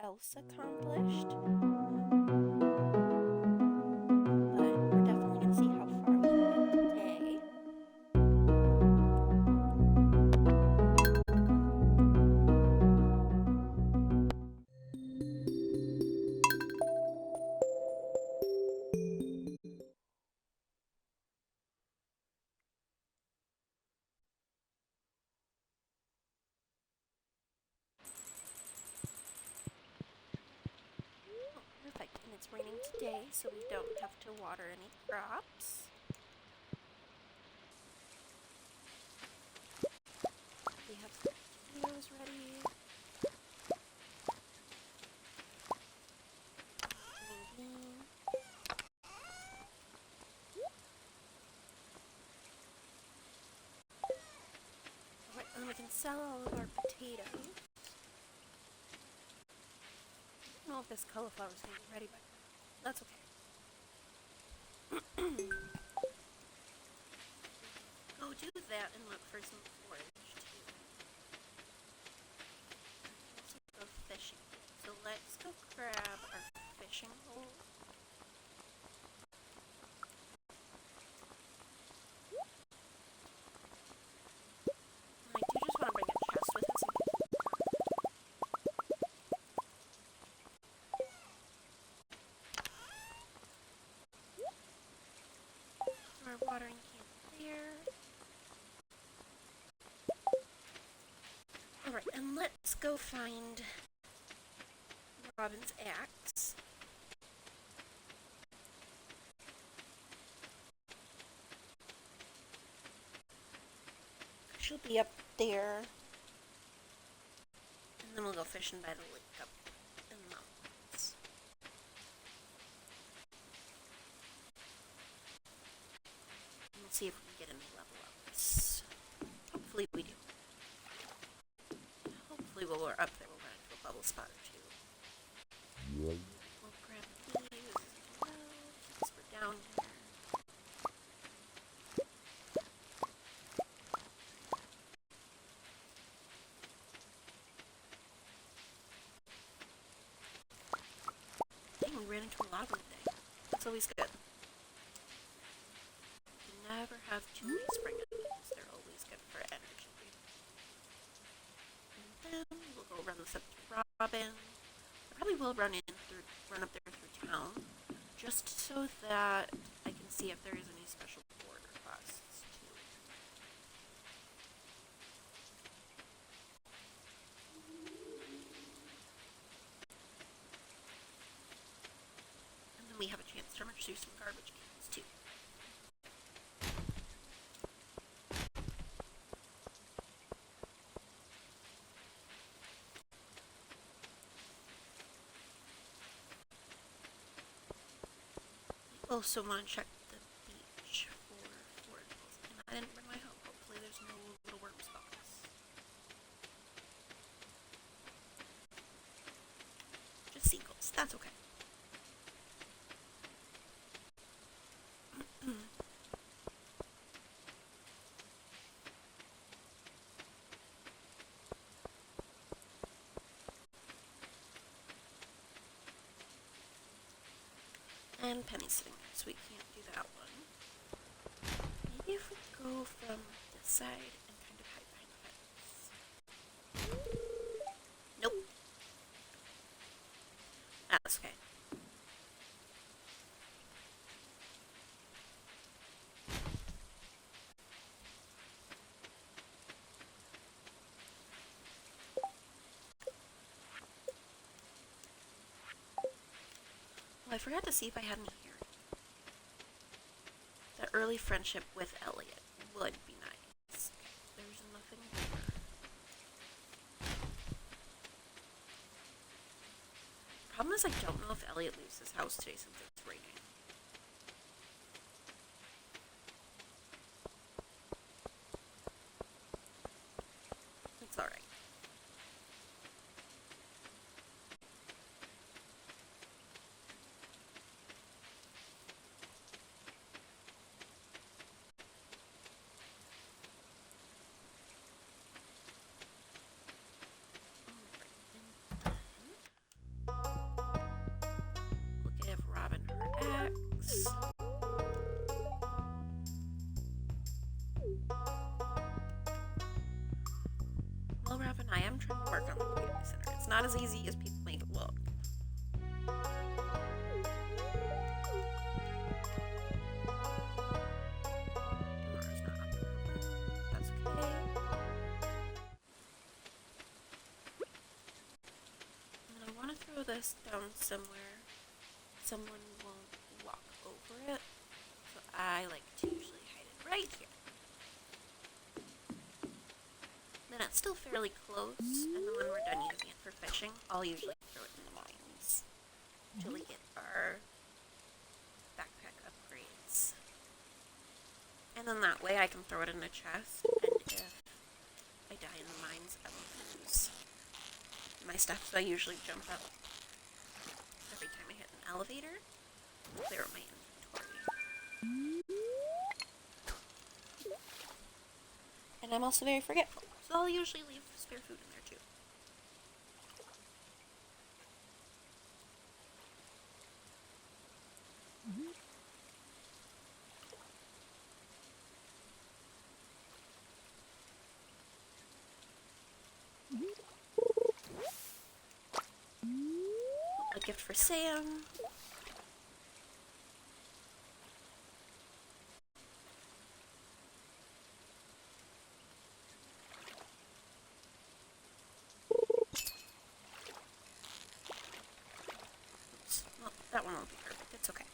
else accomplished. But we're definitely going to see how far we can get today. Perfect, and it's raining today, so we don't have to water any crops. We have some potatoes ready. Green bean. Alright, and we can sell all of our potatoes. I don't know if this cauliflower is going to be ready by now. That's okay. Go do that and look for some forage too. Also go fishing. So let's go grab our fishing hole. And I do just want to bring a chest with us in case our watering can there. Alright, and let's go find Robin's axe. She'll be up there. And then we'll go fishing by the lake up in the mountains. And we'll see if we can get any level ups. Hopefully we do. Hopefully while we're up there we'll run into a bubble spot or two. We'll grab these as well, since we're down here. Dang, we ran into a lot of them today. That's always good. You never have too many spring onions. They're always good for energy. And then we'll go run this up to Robin. I probably will run up there through town, just so that I can see if there is any special border quests too. And then we have a chance to rummage through some garbage cans too. I also want to check the beach for forageables. And I didn't bring my hoe. Hopefully there's no little worm spots. Just seagulls. That's okay. And Penny's sitting there, so we can't do that one. Maybe if we go from this side and kind of hide behind the fence. Nope. That's okay. Well, I forgot to see if I had any here. The early friendship with Elliot would be nice. There's nothing there. Problem is I don't know if Elliot leaves his house today since it's raining. It's alright. not as easy as people make it look. That's okay. And I want to throw this down somewhere someone won't walk over it. So I like to usually hide it right here. Then it's still fairly close, and then when we're done using it for fishing, I'll usually throw it in the mines until we get our backpack upgrades. And then that way I can throw it in a chest, and if I die in the mines, I won't lose my stuff. So I usually jump up every time I hit an elevator to clear out my inventory. And I'm also very forgetful, so I'll usually leave spare food in there too. A gift for Sam. Oops. Well, that one won't be perfect. It's okay.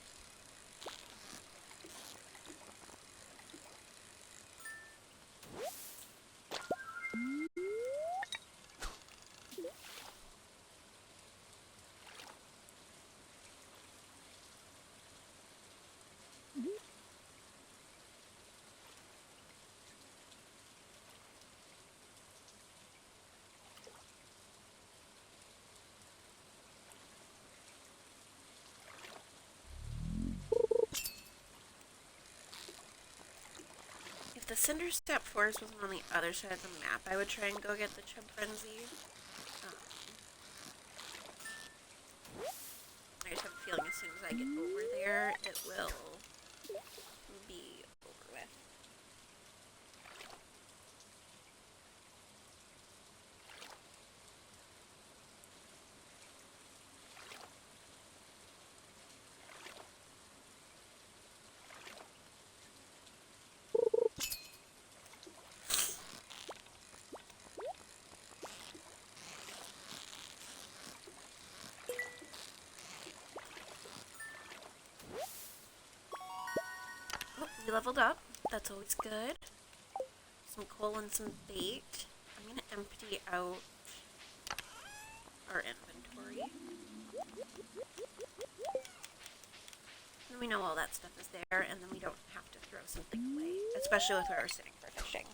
If the Cinder Step Forest was on the other side of the map, I would try and go get the Chub Frenzy. I just have a feeling as soon as I get over there, it will be over with. We leveled up. That's always good. Some coal and some bait. I'm going to empty out our inventory. And we know all that stuff is there, and then we don't have to throw something away, especially with where we're sitting for fishing.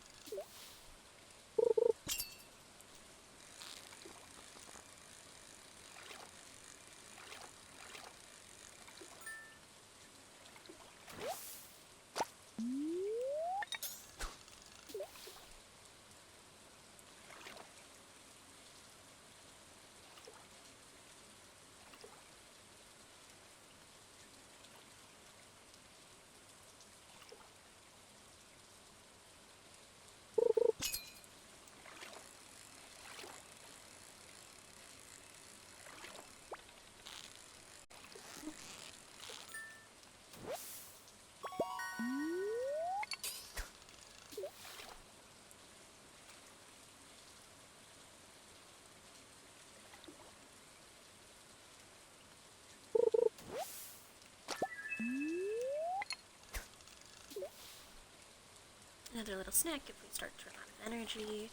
Another little snack if we start to run out of energy.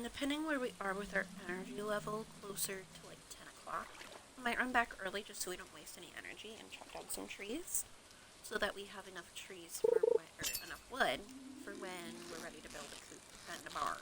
Depending where we are with our energy level, closer to like 10 o'clock. We might run back early just so we don't waste any energy and chop down some trees so that we have enough trees for when, or enough wood for when we're ready to build a coop and a barn.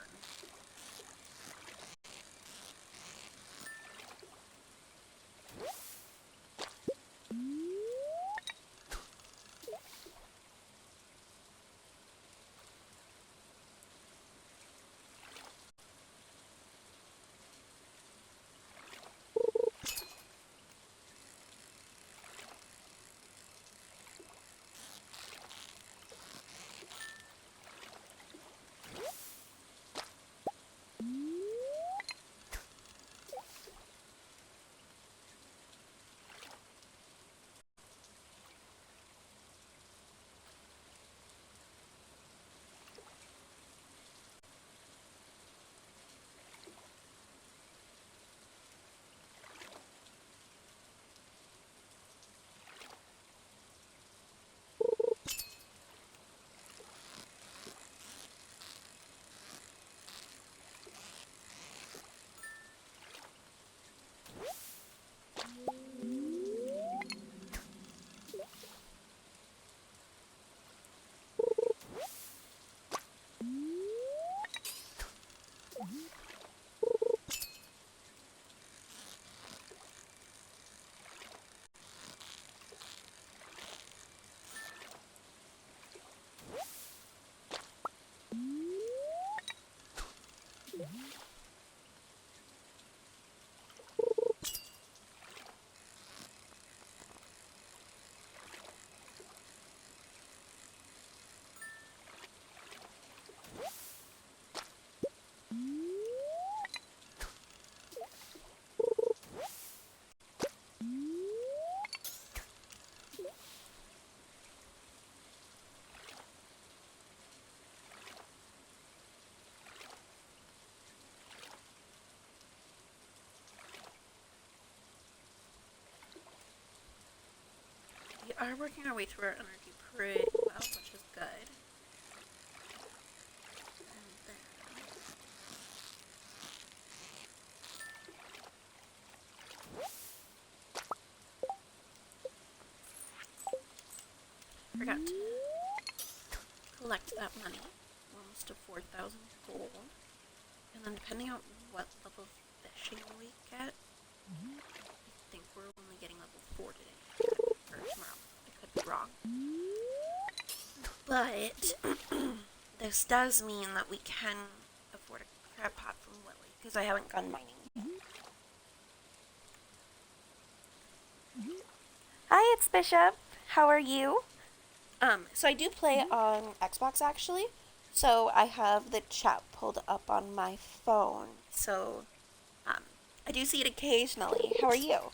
We are working our way through our energy pretty well, which is good. Forgot to collect that money. We're almost to 4,000 gold. And then depending on what level of fishing we get, I think we're only getting level 4 today. Or tomorrow. I could be wrong. But this does mean that we can afford a crab pot from Lily, because I haven't gone mining yet. Hi, it's Bishop. How are you? So I do play on Xbox actually. So I have the chat pulled up on my phone. So I do see it occasionally. How are you?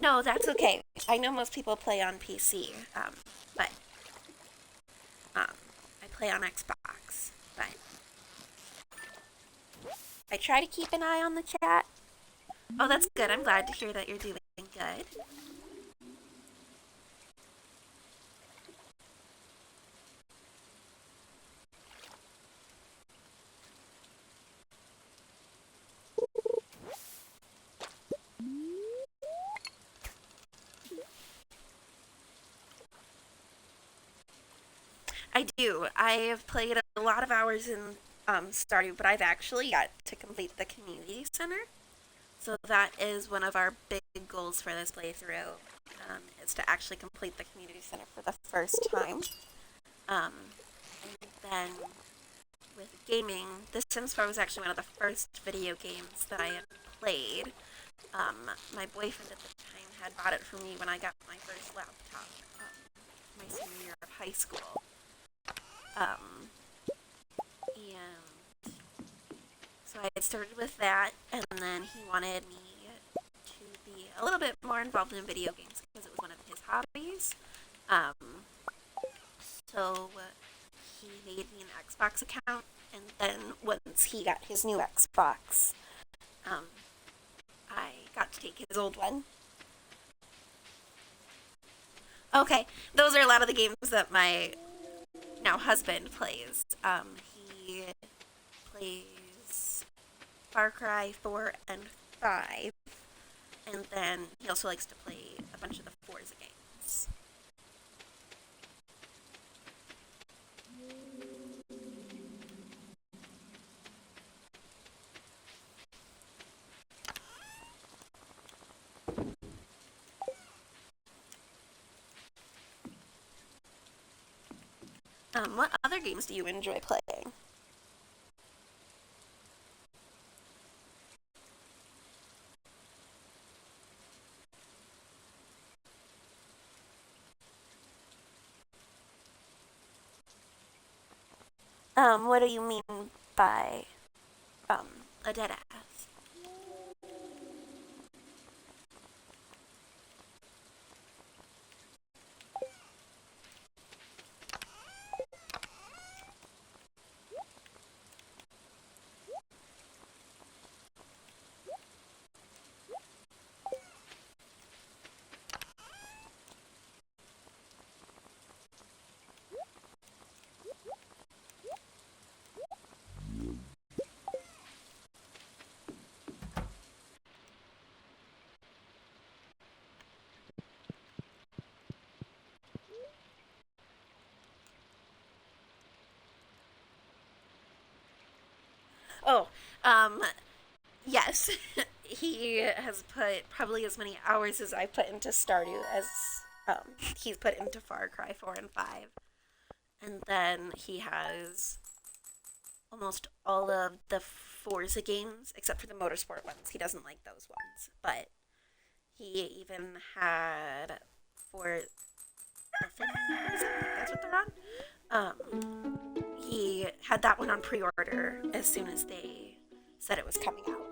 No, that's okay. I know most people play on PC, but I play on Xbox. But I try to keep an eye on the chat. Oh, that's good. I'm glad to hear that you're doing good. I do. I have played a lot of hours in Stardew, but I've actually yet to complete the community center. So that is one of our big goals for this playthrough, is to actually complete the community center for the first time. And then with gaming, The Sims 4 was actually one of the first video games that I had played. My boyfriend at the time had bought it for me when I got my first laptop, my senior year of high school. And so I had started with that, and then he wanted me to be a little bit more involved in video games because it was one of his hobbies. Um, so he made me an Xbox account, and then once he got his new Xbox, um, I got to take his old one. Okay, those are a lot of the games that my now husband plays. He plays Far Cry 4 and 5, and then he also likes to play a bunch of the Forza games. What other games do you enjoy playing? What do you mean by um a dead ass? Oh, um, yes. He has put probably as many hours as I put into Stardew as he's put into Far Cry 4 and 5. And then he has almost all of the Forza games, except for the motorsport ones. He doesn't like those ones. But he even had for that's what they're on. He had that one on pre-order as soon as they said it was coming out.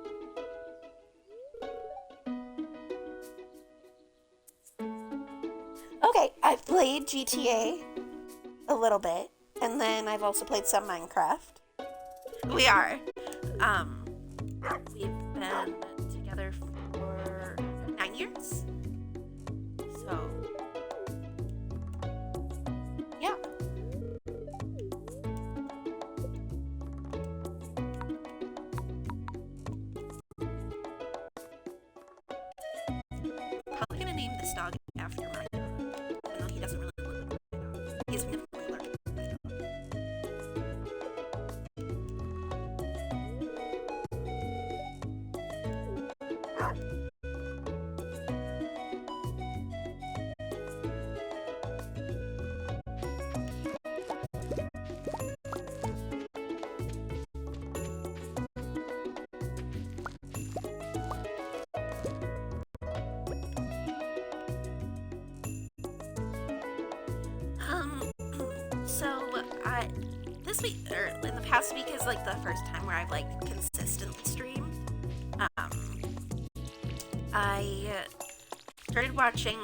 Okay, I've played GTA a little bit, and then I've also played some Minecraft. We are. Um, we've been together for 9 years. So, yeah. Probably gonna name this dog after my dog, even though he doesn't really look like my dog. He's significantly allergic to my dog. Um, so I this week or in the past week is like the first time where I've like consistently streamed. Um, I started watching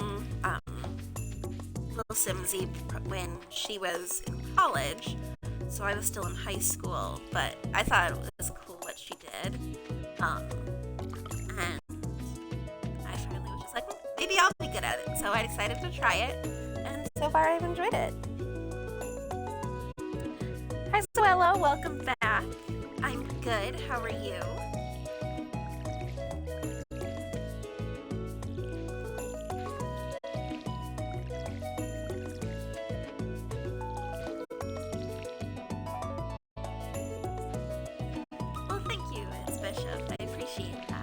Little Simsy when she was in college, so I was still in high school. But I thought it was cool what she did, and I finally was just like, maybe I'll be good at it. So I decided to try it, and so far I've enjoyed it. Hi, Zoella, welcome back. I'm good. How are you? Well, thank you, Miss Bishop. I appreciate that.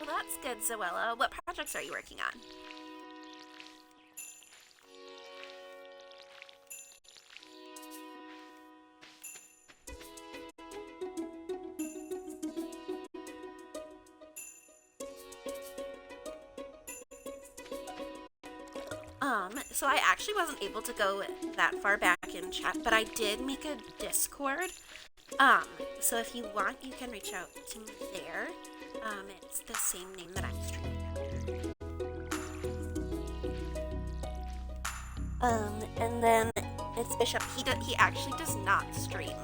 Well, that's good, Zoella. What projects are you working on? So I actually wasn't able to go that far back in chat, but I did make a Discord. Um, so if you want, you can reach out to me there. It's the same name that I'm streaming under. And then it's Bishop. He actually does not stream.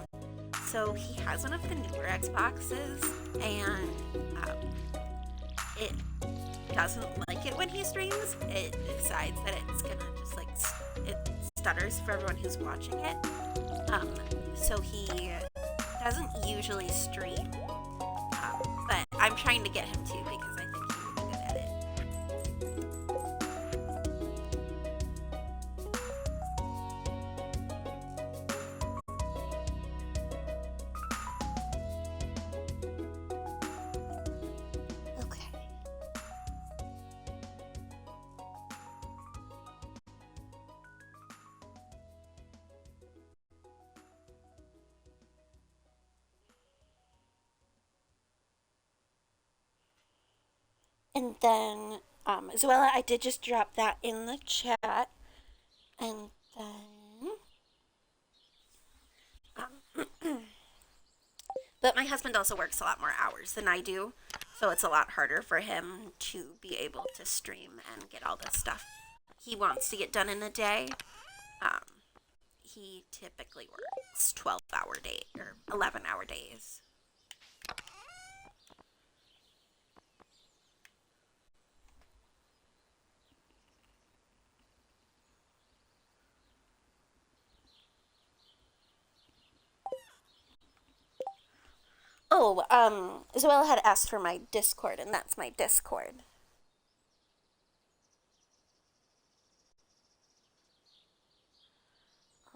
So he has one of the newer Xboxes, and it doesn't like it when he streams. It decides that it's gonna just like it stutters for everyone who's watching it. So he doesn't usually stream, but I'm trying to get him to because I think he would be good at it. Okay. And then, Zoella, I did just drop that in the chat. And then, but my husband also works a lot more hours than I do, so it's a lot harder for him to be able to stream and get all this stuff he wants to get done in a day. He typically works 12-hour day or 11-hour days. Oh, Zoella had asked for my Discord, and that's my Discord.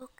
Okay.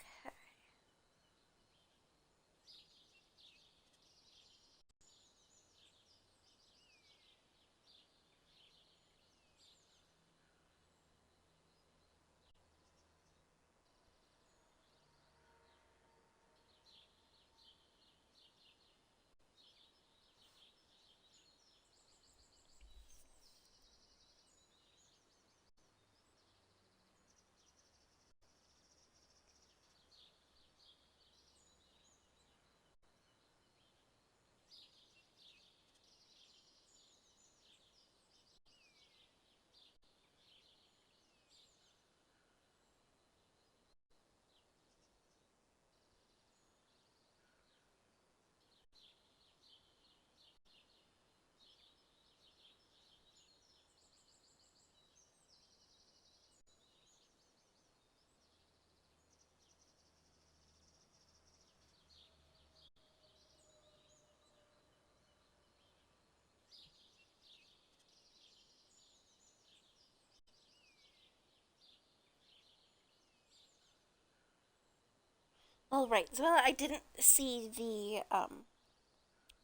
All right. So I didn't see the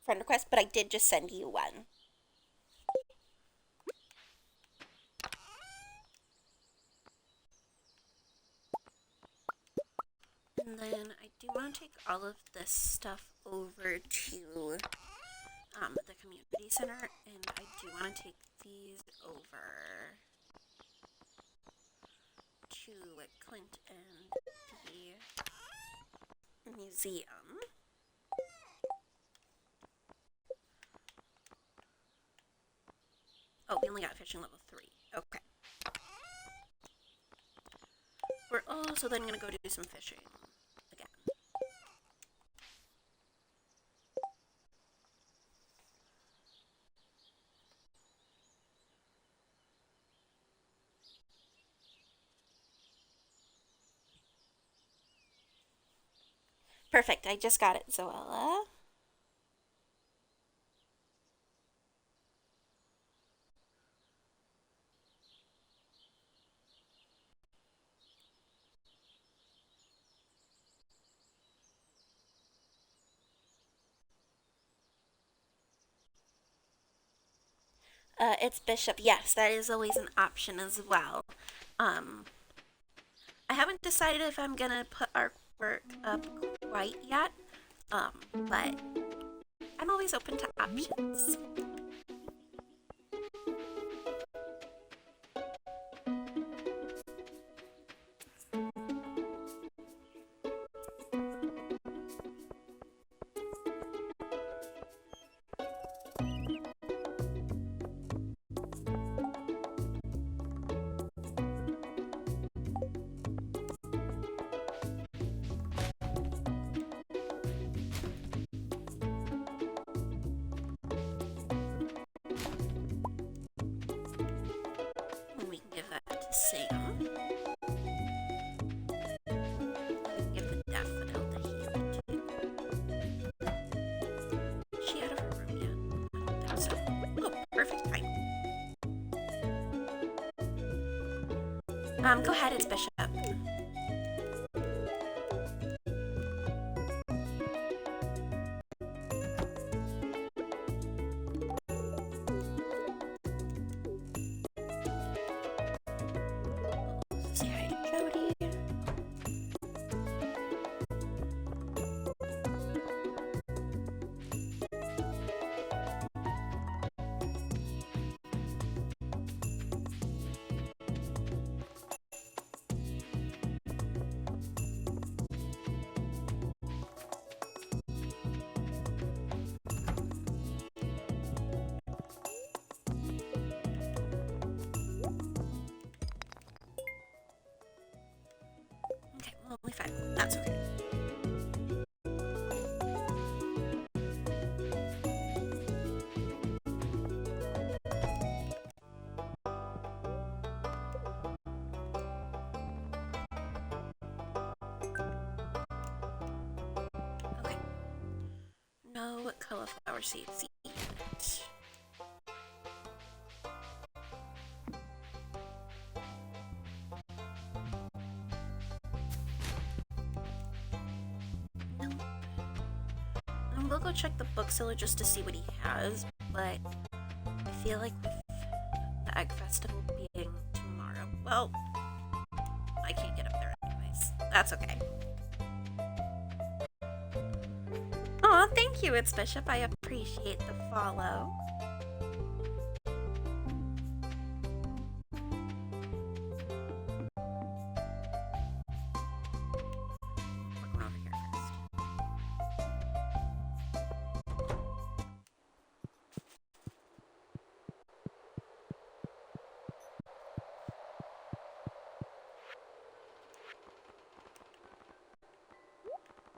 friend request, but I did just send you one. And then I do want to take all of this stuff over to the community center, and I do want to take these over to Clint and the museum. Oh, we only got fishing level 3. Okay. We're also then going to go do some fishing again. Perfect. I just got it, Zoella. It's Bishop. Yes, that is always an option as well. I haven't decided if I'm gonna put artwork up quite yet, but I'm always open to options. And we can give that to Sam. We can give the daffodil to Haley too. Is she out of her room yet? I don't think so. Oh, perfect time. Go ahead, it's Bishop. Say hi to Jody. Okay, well, only 5. That's okay. Okay. No cauliflower seeds yet. No. We'll go check the bookseller just to see what he has, but I feel like with the Egg Festival being tomorrow, well, I can't get up there anyways. That's okay. Aw, thank you, it's Bishop. I appreciate the follow. We're going over here first.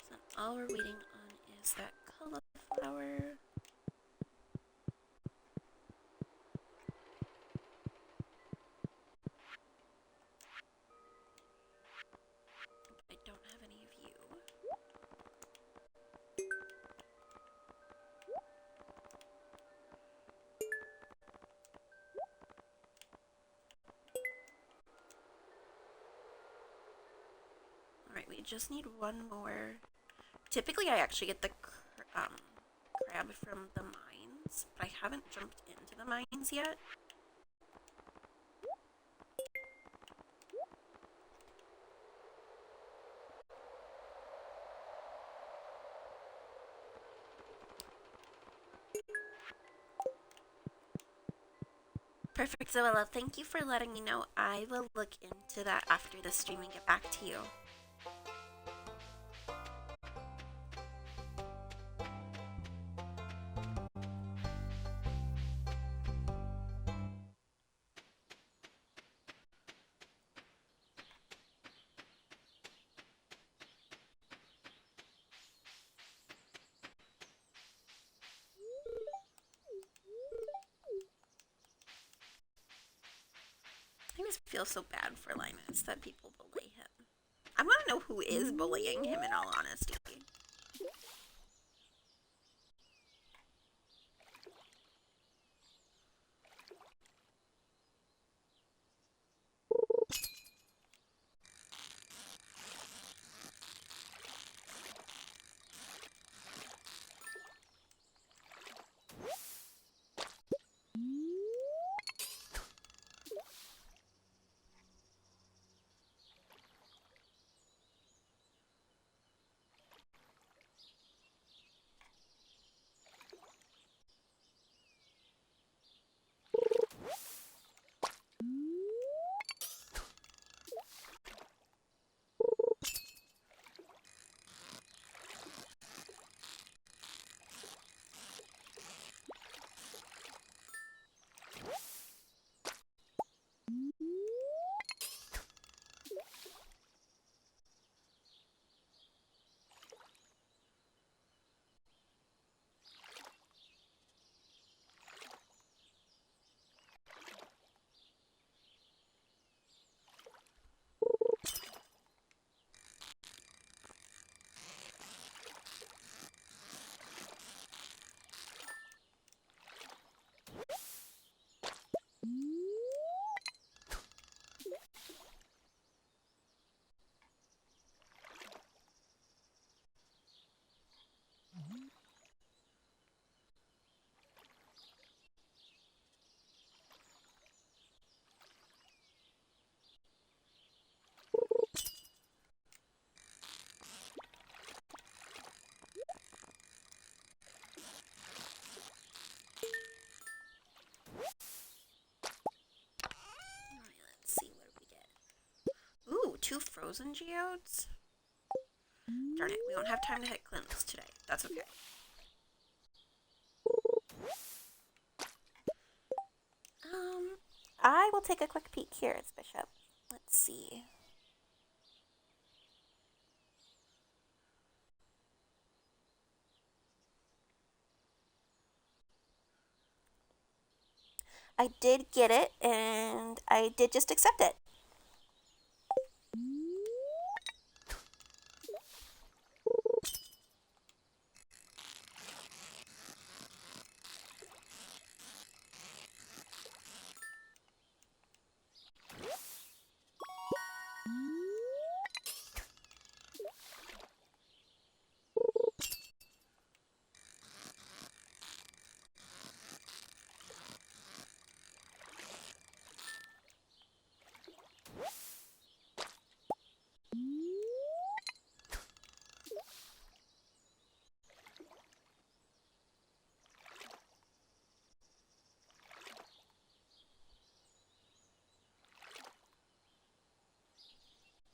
So all we're waiting on is that cauliflower. I don't have any of you. Alright, we just need one more. Typically, I actually get the crab from the mines, but I haven't jumped into the mines yet. Perfect, Zoella. Thank you for letting me know. I will look into that after the stream and get back to you. I just feel so bad for Linus that people bully him. I want to know who is bullying him, in all honesty. Alright, let's see what we get. Ooh, 2 frozen geodes? Darn it, we don't have time to hit Clint's today. That's okay. I will take a quick peek here as Bishop. Let's see. I did get it, and I did just accept it.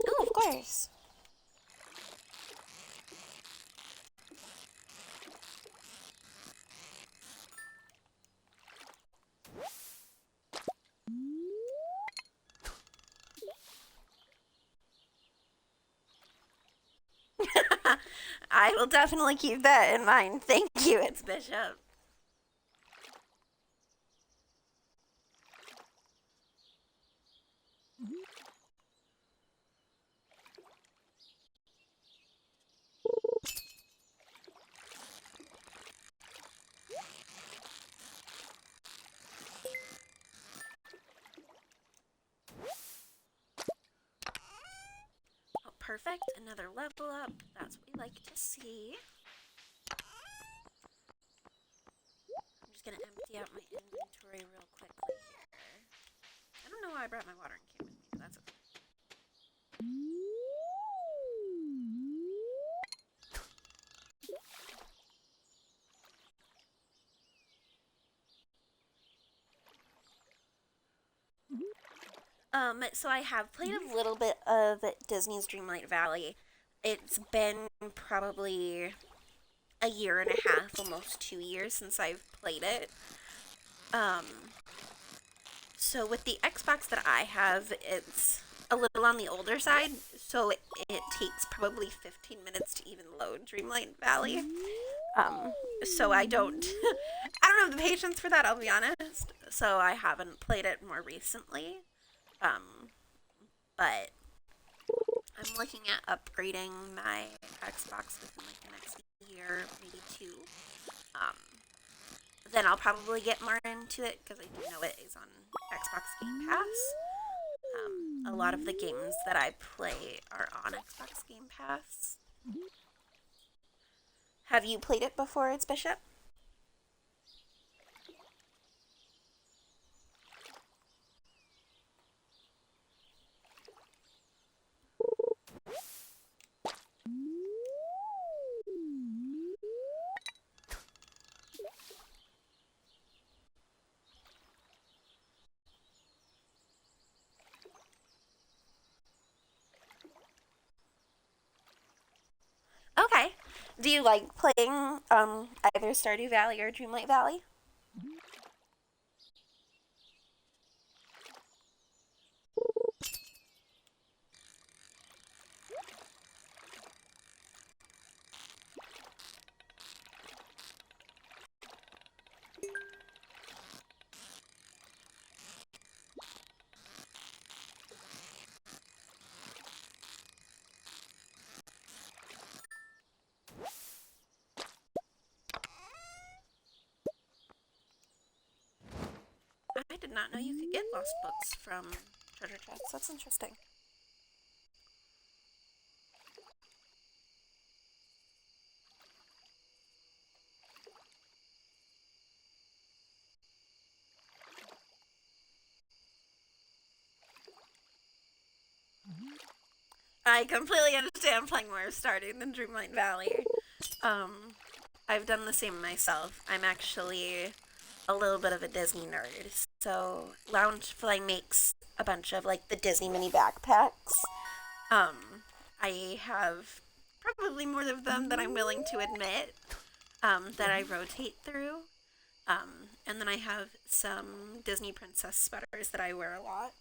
Oh, of course. I will definitely keep that in mind. Thank you, it's Bishop. Oh, perfect. Another level up. That's what we like to see. I'm just gonna empty out my inventory real quickly here. I don't know why I brought my watering can with me, but that's okay. So I have played a little bit of Disney's Dreamlight Valley. It's been probably a year and a half, almost 2 years since I've played it. Um, so with the Xbox that I have, it's a little on the older side, so it takes probably 15 minutes to even load Dreamlight Valley. So I don't have the patience for that, I'll be honest. So I haven't played it more recently. Um, but I'm looking at upgrading my Xbox within like the next year, maybe 2. Um, then I'll probably get more into it because I do know it is on Xbox Game Pass. A lot of the games that I play are on Xbox Game Pass. Have you played it before, it's Bishop? Okay. Do you like playing either Stardew Valley or Dreamlight Valley? not know you could get lost books from treasure chests. That's interesting. I completely understand playing more Stardew than Dreamlight Valley. Um, I've done the same myself. I'm actually a little bit of a Disney nerd. So Loungefly makes a bunch of like the Disney mini backpacks. I have probably more of them than I'm willing to admit that I rotate through. And then I have some Disney princess sweaters that I wear a lot.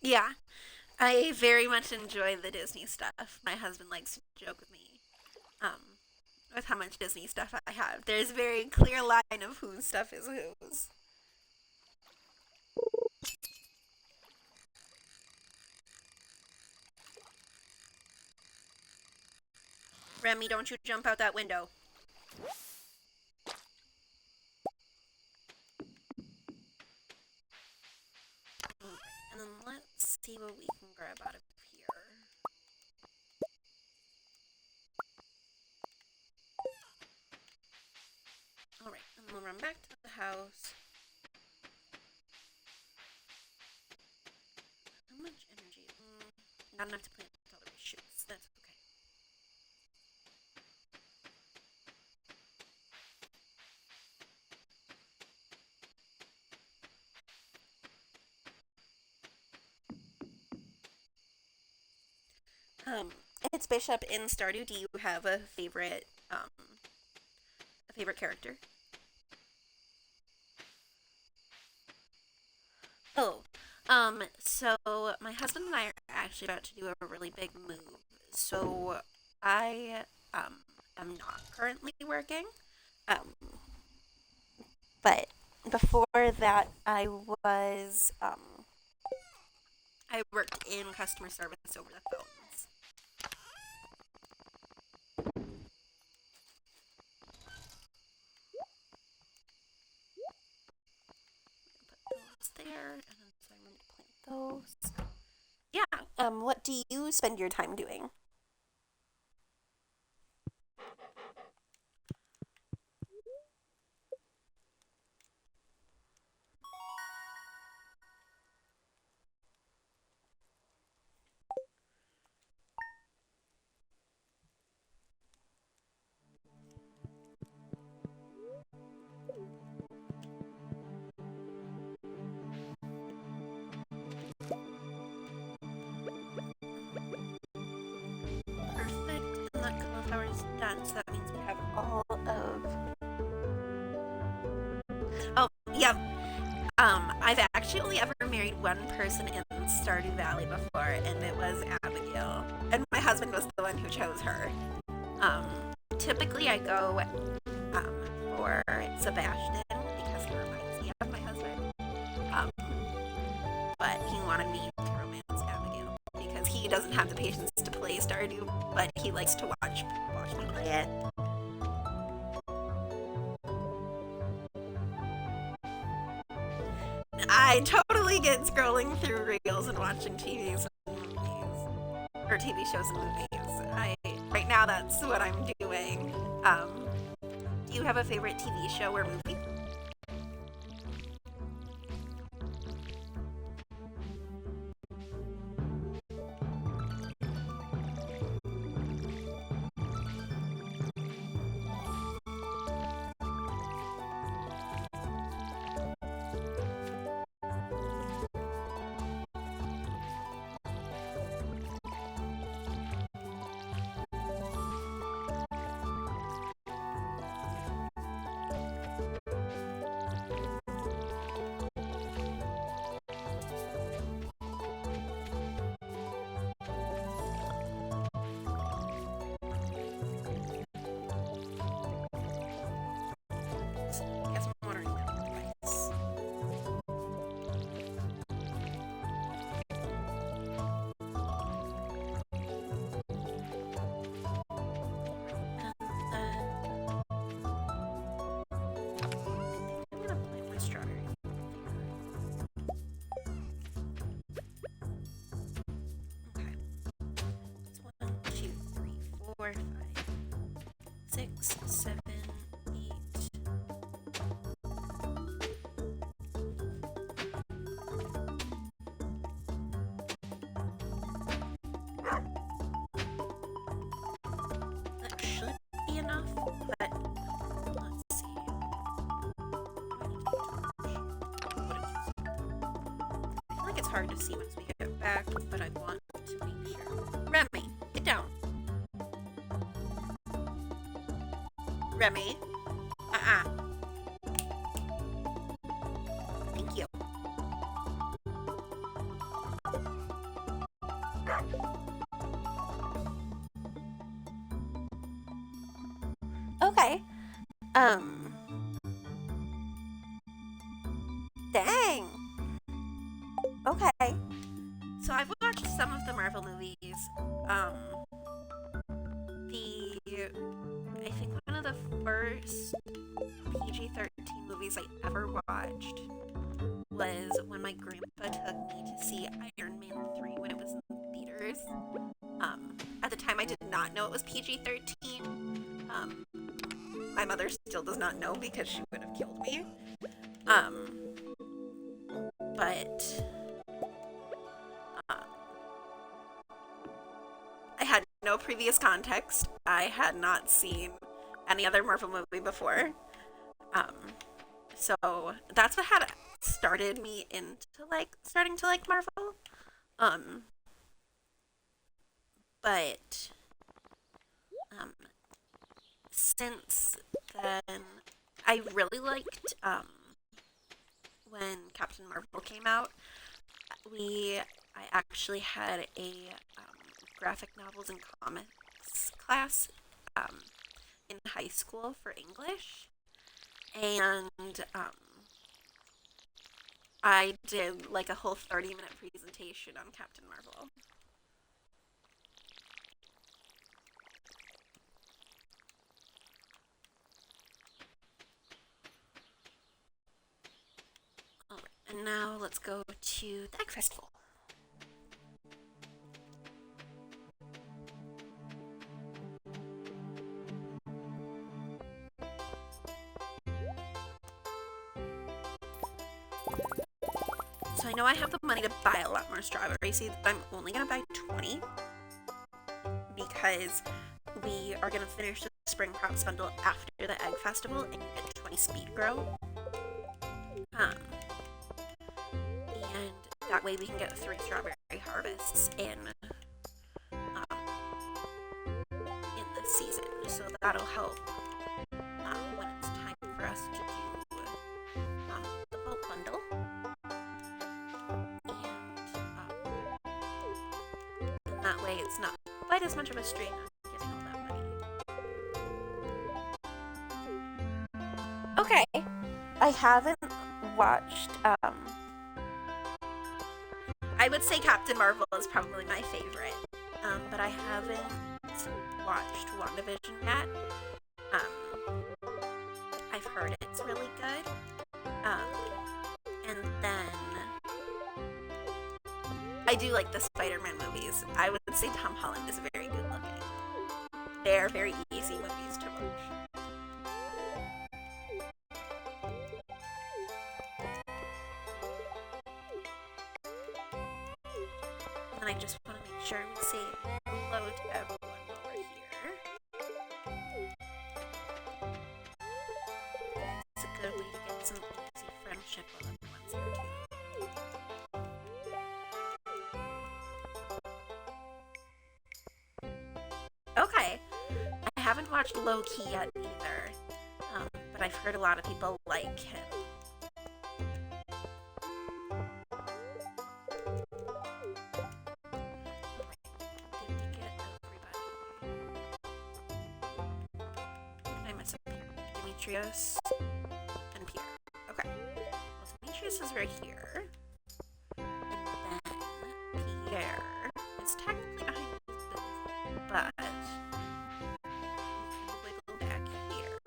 Yeah, I very much enjoy the Disney stuff. My husband likes to joke with me um, with how much Disney stuff I have. There's a very clear line of whose stuff is whose. Remy, don't you jump out that window. And then let's see what we can grab out of here. Alright, and we'll run back to the house. How much energy? Not enough to plant all the shoots. That's okay. Um, it's Bishop in Stardew. Do you have a favorite character? Oh, so my husband and I are actually about to do a really big move. So I am not currently working. Um, but before that, I worked in customer service over the phones. Put those there, and then so I'm going to plant those. Yeah. What do you spend your time doing? Perfect. And that cauliflower is done, so that means we have all of. Oh, yeah. I've actually only ever married one person in Stardew Valley before, and it was Abigail. And my husband was the one who chose her. Um, typically I go um, for Sebastian because he reminds me of my husband. Um, but he wanted me to romance Abigail because he doesn't have the patience to play Stardew, but he likes to watch me play it. I totally get scrolling through reels and watching TVs and movies, or TV shows and movies. Right now that's what I'm doing. Do you have a favorite TV show or movie? 4, 5, 6, 7, 8. That should be enough, but let's see. I feel like it's hard to see once we get back, but I want to make sure. Remy, get down. Remy. Thank you. Okay. Dang. Okay. So I've watched some of the Marvel movies. I think one of the first PG-13 movies I ever watched was when my grandpa took me to see Iron Man 3 when it was in theaters. At the time I did not know it was PG-13. My mother still does not know because she would have killed me. But I had no previous context. I had not seen any other Marvel movie before. So that's what had started me into starting to like Marvel. But since then, I really liked when Captain Marvel came out. I actually had a graphic novels and comics class in high school for English, and I did like a whole 30-minute presentation on Captain Marvel. Alright, and now let's go to the Egg Festival. So I know I have the money to buy a lot more strawberries seeds, but I'm only going to buy 20 because we are going to finish the Spring Crops bundle after the Egg Festival and get 20 speed grow. And that way we can get 3 strawberry harvests in this season. So that'll help when it's time for us to do the bulk bundle. And that way it's not quite as much of a strain on getting all that money. Okay, I haven't watched, I would say Captain Marvel is probably my favorite, but I haven't watched WandaVision yet. I've heard it's really good, and then I do like the Spider-Man movies. I would say Tom Holland is very good looking. They're very easy movies to watch. And I just want to make sure we say hello to everyone while we're here. It's a good way to get some easy friendship while everyone's here too. Okay, I haven't watched Low Key yet either, but I've heard a lot of people like him. Demetrius and Pierre. Okay. Well, Demetrius is right here. And then Pierre is technically behind his booth, but wiggle back here.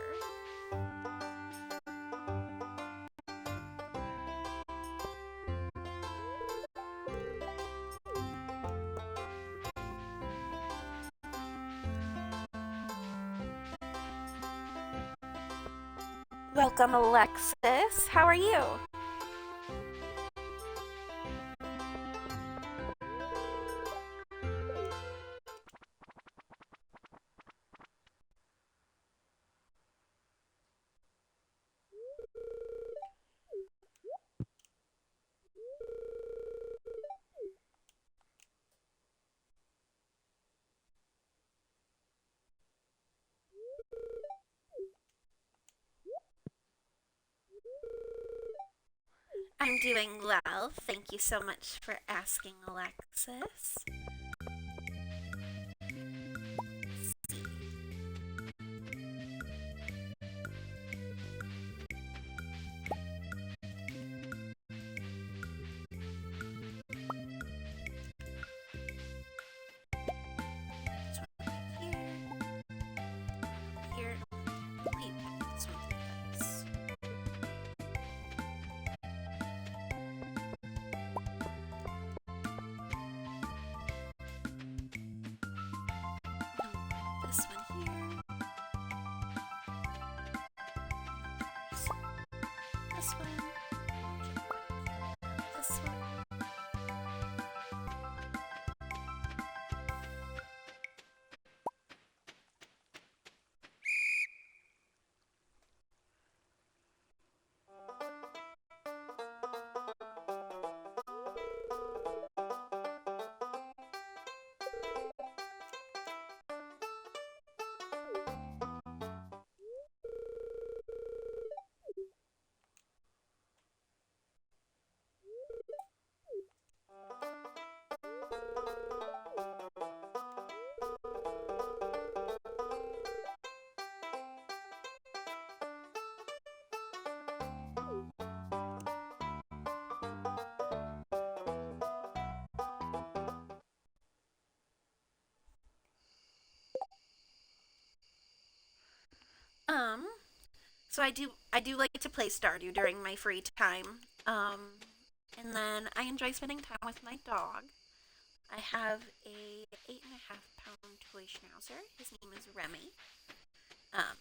Welcome, Alexis. How are you? I'm doing well. Thank you so much for asking, Alexis. This one here, here. Wait, this one place. This one here. This one. This one. Um, so I do like to play Stardew during my free time. And then I enjoy spending time with my dog. I have a 8.5 pound toy schnauzer. His name is Remy. Um,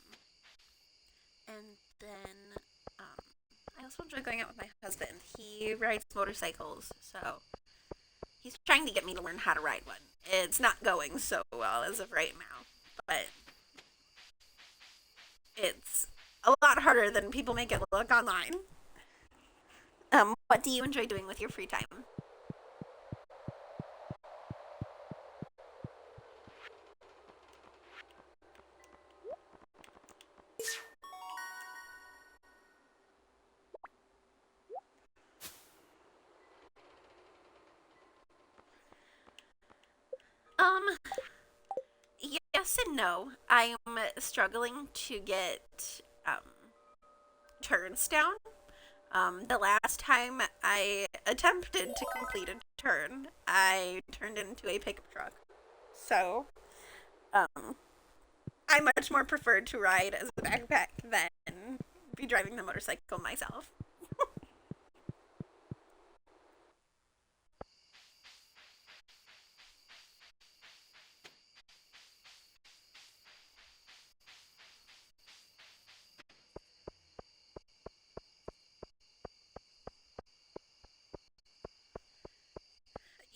and then I also enjoy going out with my husband. He rides motorcycles, so he's trying to get me to learn how to ride one. It's not going so well as of right now, but it's a lot harder than people make it look online. What do you enjoy doing with your free time? Um, yes and no. I'm struggling to get turns down. The last time I attempted to complete a turn, I turned into a pickup truck. So, um, I much more preferred to ride as a backpack than be driving the motorcycle myself.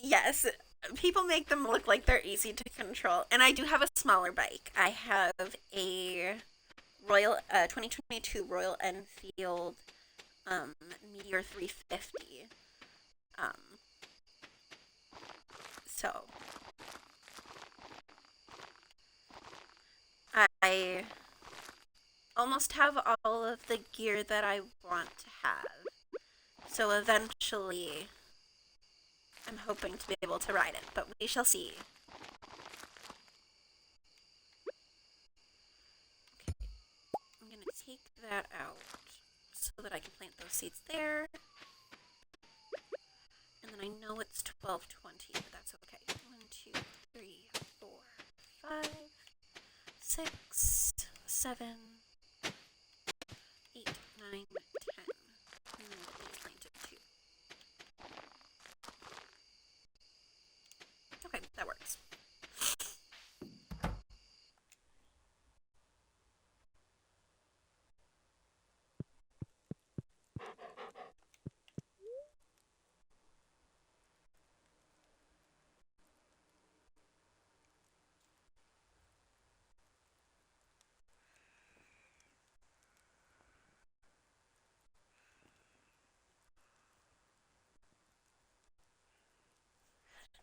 Yes, people make them look like they're easy to control. And I do have a smaller bike. I have a Royal 2022 Royal Enfield um, Meteor 350. Um, so I almost have all of the gear that I want to have. So eventually, I'm hoping to be able to ride it, but we shall see. Okay, I'm gonna take that out so that I can plant those seeds there. And then I know it's 12:20, but that's okay. 1, 2, 3, 4, 5, 6, 7, 8, 9, 10. And then get these planted too. Okay, that works.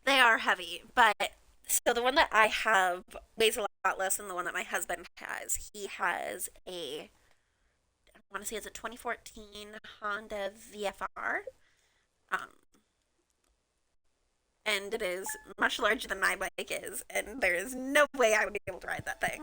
They are heavy, but so the one that I have weighs a lot less than the one that my husband has. He has I want to say it's a 2014 Honda VFR, um, and it is much larger than my bike is, and there is no way I would be able to ride that thing.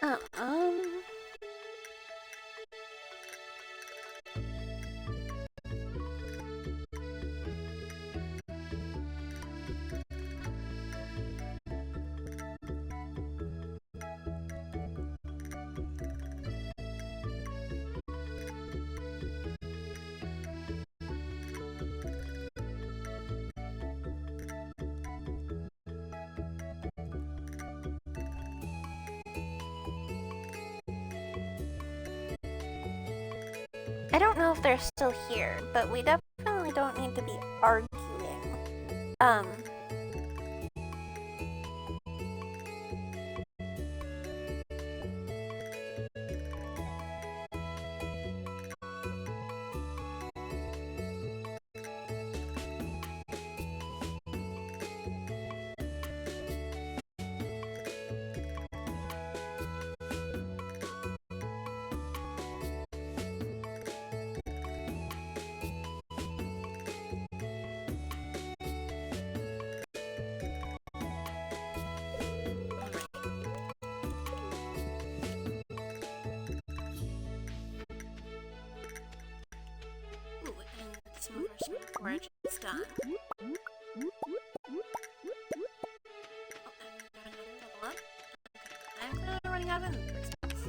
Uh, um, I don't know if they're still here, but we definitely don't need to be arguing. Ooh, and some of our small forage is done. Oh, and we got another level up. Okay, I'm kind of running out of inventory space.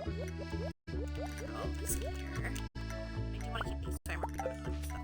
That's okay. Oh, let's see here. I do want to keep these so I'm out of them, so.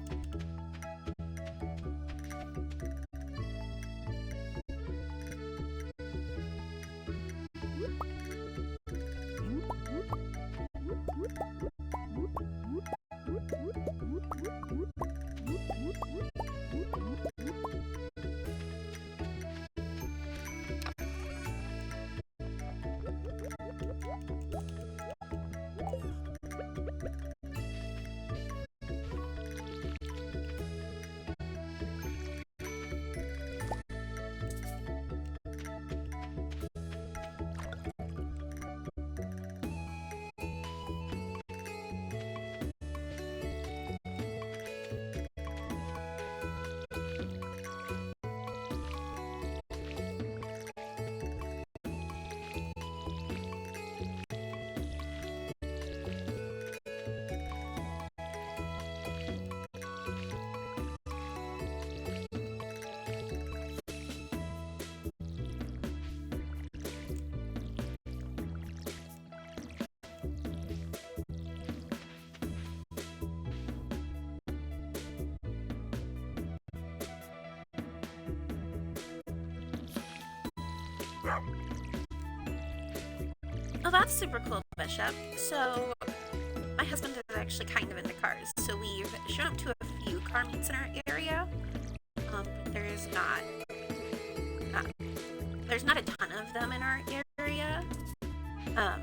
Oh, that's super cool, Bishop. So, my husband is actually kind of into cars, so we've shown up to a few car meets in our area. But uh, there's not a ton of them in our area. Um,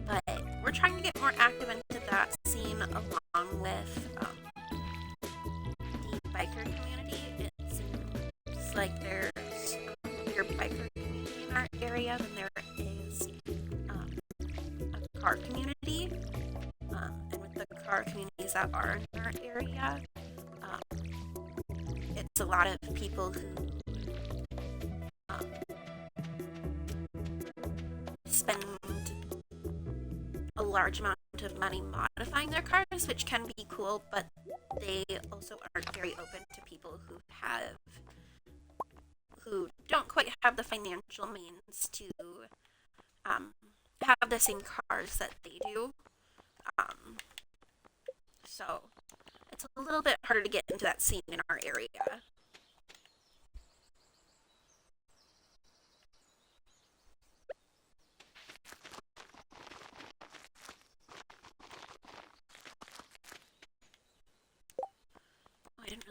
but we're trying to get more active into that scene along with the biker community. It seems like there's a bigger biker community in our area than there is a car community. And with the car communities that are in our area, um, it's a lot of people who um, spend a large amount of money modifying their cars, which can be cool, but they also aren't very open to people who don't quite have the financial means to um, have the same cars that they do. Um, so it's a little bit harder to get into that scene in our area.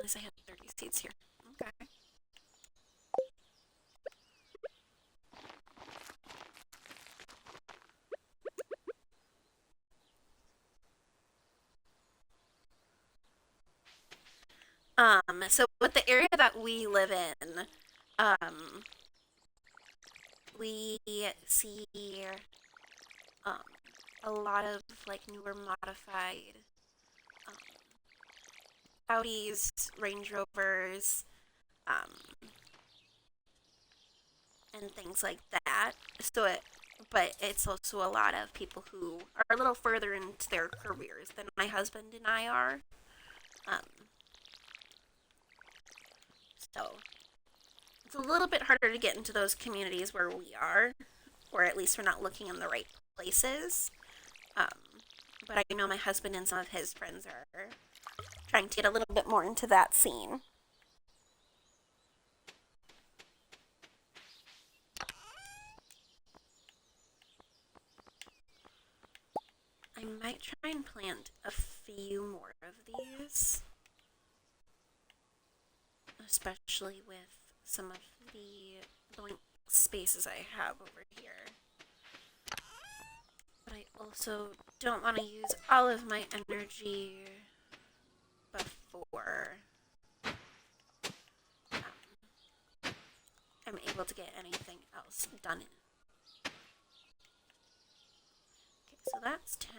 realize I had 30 seeds here. Okay. So with the area that we live in, we see um, a lot of like newer modified um, Audis, Range Rovers, um, and things like that. But it's also a lot of people who are a little further into their careers than my husband and I are. Um, so it's a little bit harder to get into those communities where we are, or at least we're not looking in the right places. Um, but I know my husband and some of his friends are trying to get a little bit more into that scene. I might try and plant a few more of these, especially with some of the blank spaces I have over here. But I also don't want to use all of my energy before I'm able to get anything else done. Okay, so that's 10.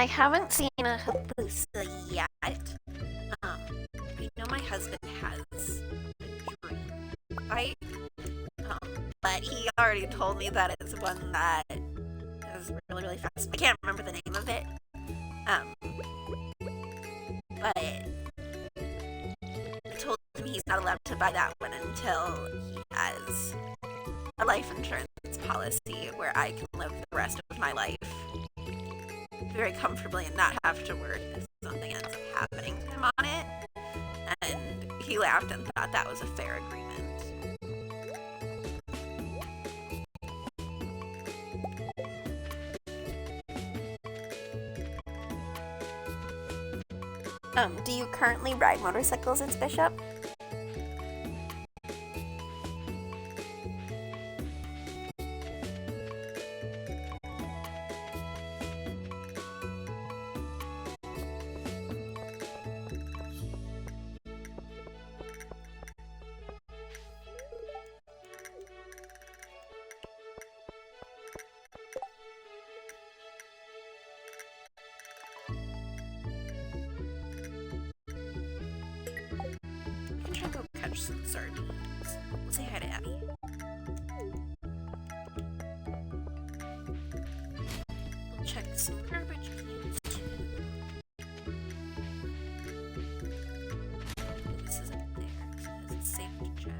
I haven't seen a hapusa yet. I know my husband has a dream fight, but he already told me that it's one that is really, really fast. I can't remember the name of it, um, but I told him he's not allowed to buy that one until he has a life insurance policy where I can live the rest of my life very comfortably and not have to worry if something ends up happening to him on it. And he laughed and thought that was a fair agreement. Do you currently ride motorcycles, it's Bishop? We can try and go catch some sardines. We'll say hi to Abby. We'll check some garbage cans too. This isn't there, so it's safe to check.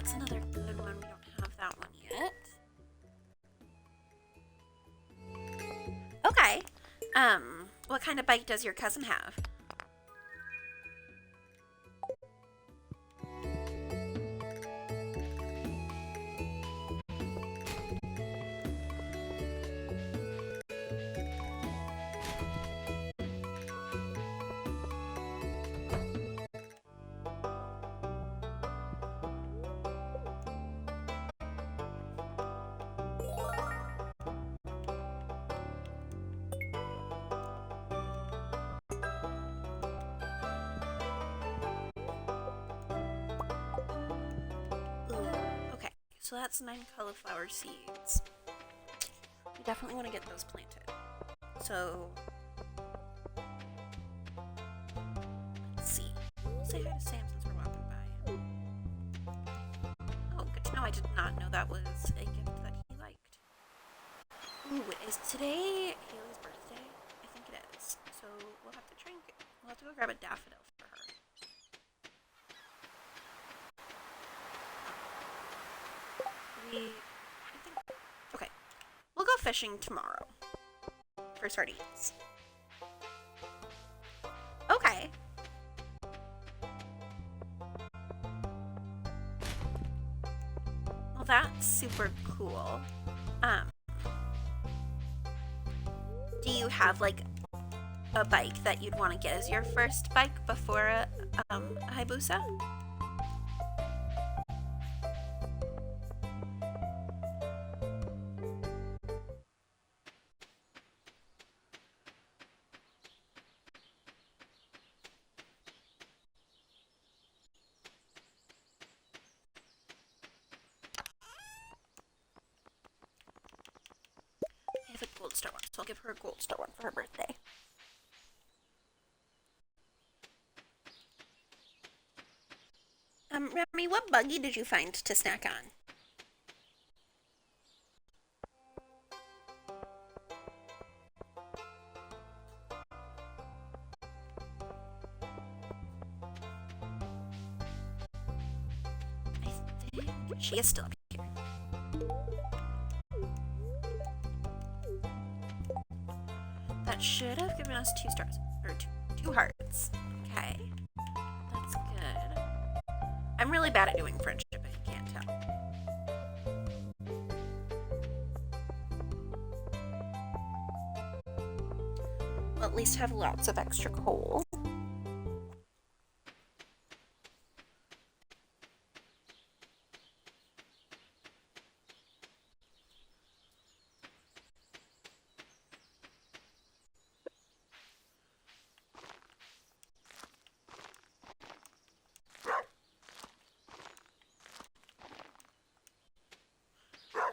that's another good one. We don't have that one yet. Okay. What kind of bike does your cousin have? Ooh, okay, so that's 9 cauliflower seeds. We definitely want to get those planted. So, let's see. We'll say hi to Sam since we're walking by. Oh, good to know. I did not know that was a gift that he liked. Ooh, is today Haley's birthday? I think it is. So we'll have to we'll have to go grab a daffodil for her. Okay. We'll go fishing tomorrow for sardines. Okay. Well, that's super cool. Do you have like a bike that you'd want to get as your first bike before a Hayabusa? I have a gold star one, so I'll give her a gold star one for her birthday. Remy, what buggy did you find to snack on? I think she is still up here. That should have given us 2 stars, or two hearts. Okay, that's good. I'm really bad at doing friendship, if you can't tell. We'll at least have lots of extra coal.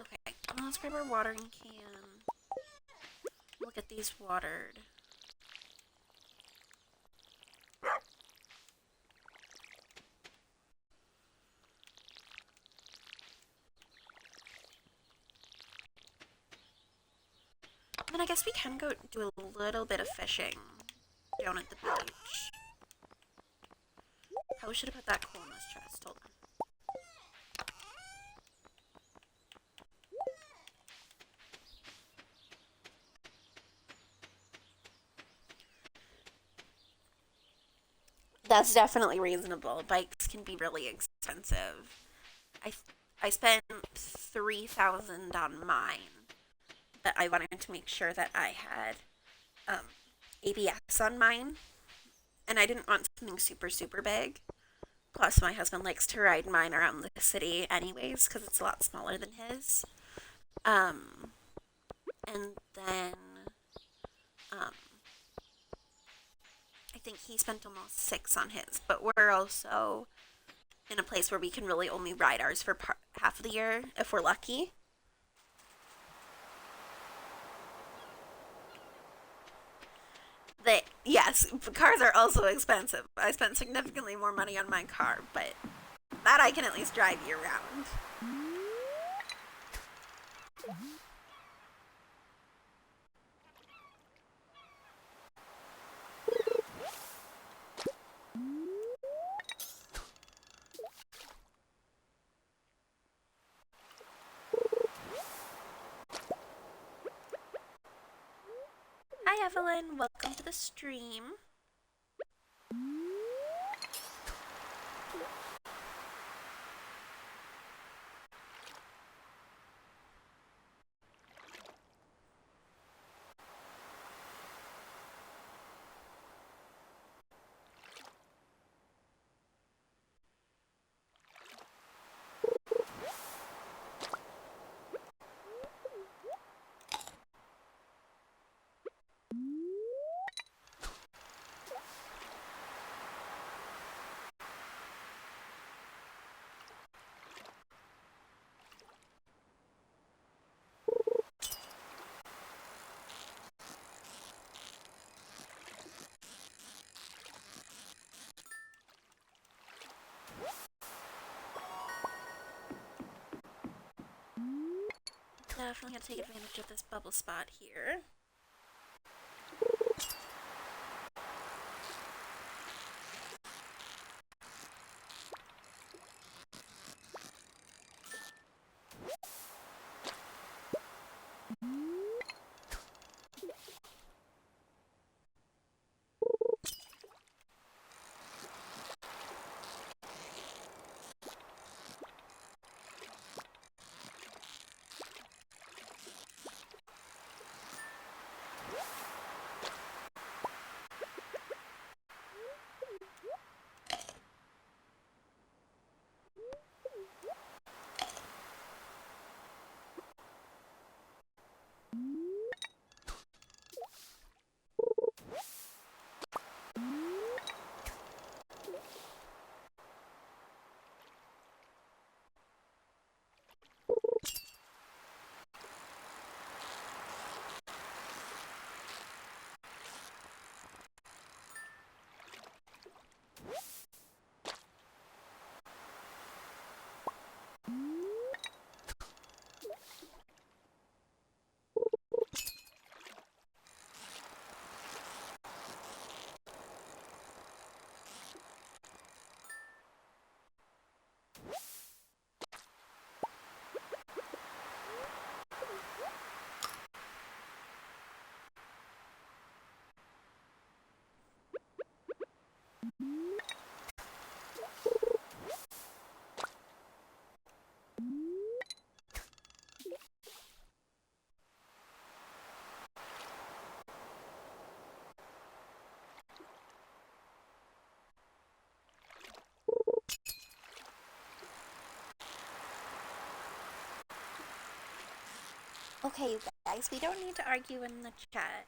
Okay, let's grab our watering can. We'll get these watered. And then I guess we can go do a little bit of fishing down at the beach. Probably should have put that coal in this chest. Hold on. That's definitely reasonable. Bikes can be really expensive. I spent 3,000 on mine, but I wanted to make sure that I had ABS on mine, and I didn't want something super big. Plus, my husband likes to ride mine around the city anyways because it's a lot smaller than his. Um, and then I think he spent almost 6 on his, but we're also in a place where we can really only ride ours for half of the year if we're lucky. Yes, cars are also expensive. I spent significantly more money on my car, but that I can at least drive year round. Helen. Welcome to the stream. Definitely gonna take advantage of this bubble spot here. Okay, you guys, we don't need to argue in the chat.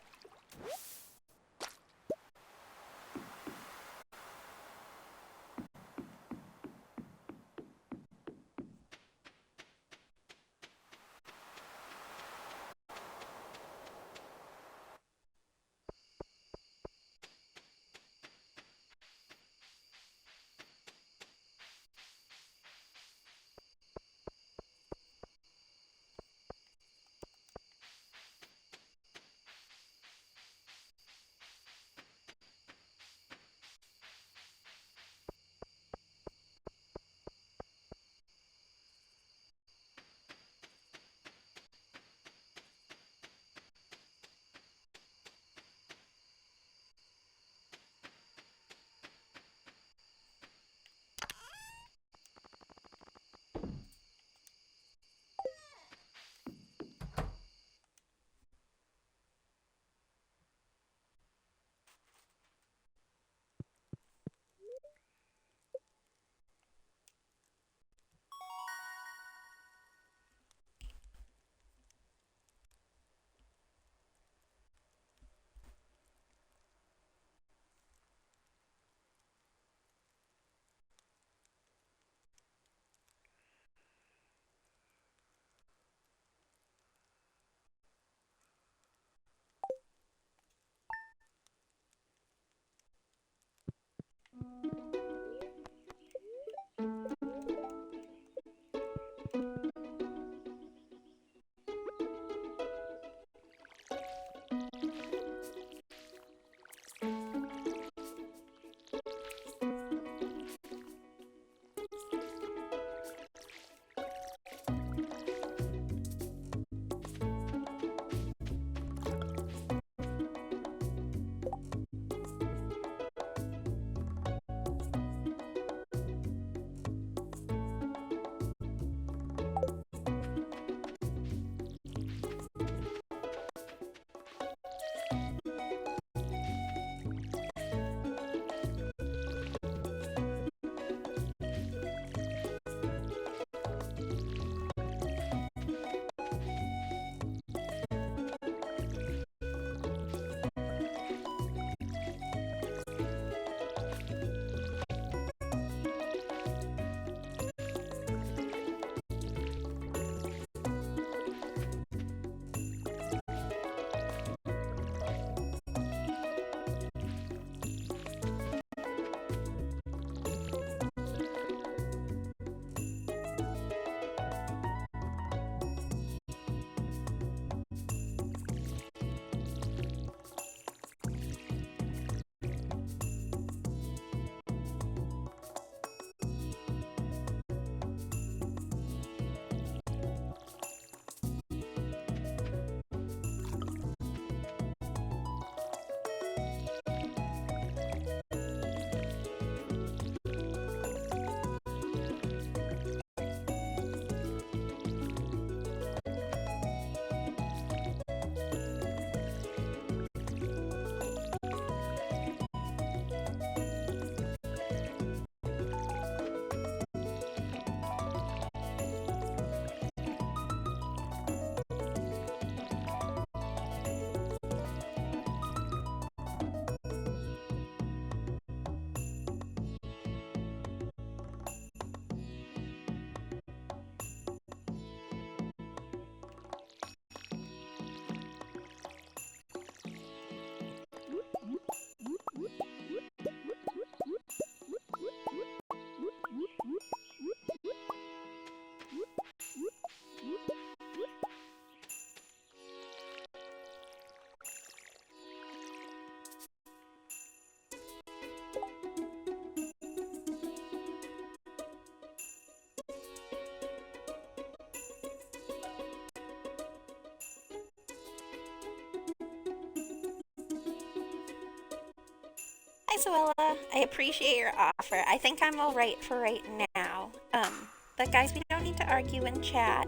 Hi, Zoella. I appreciate your offer. I think I'm all right for right now. But guys, we don't need to argue and chat.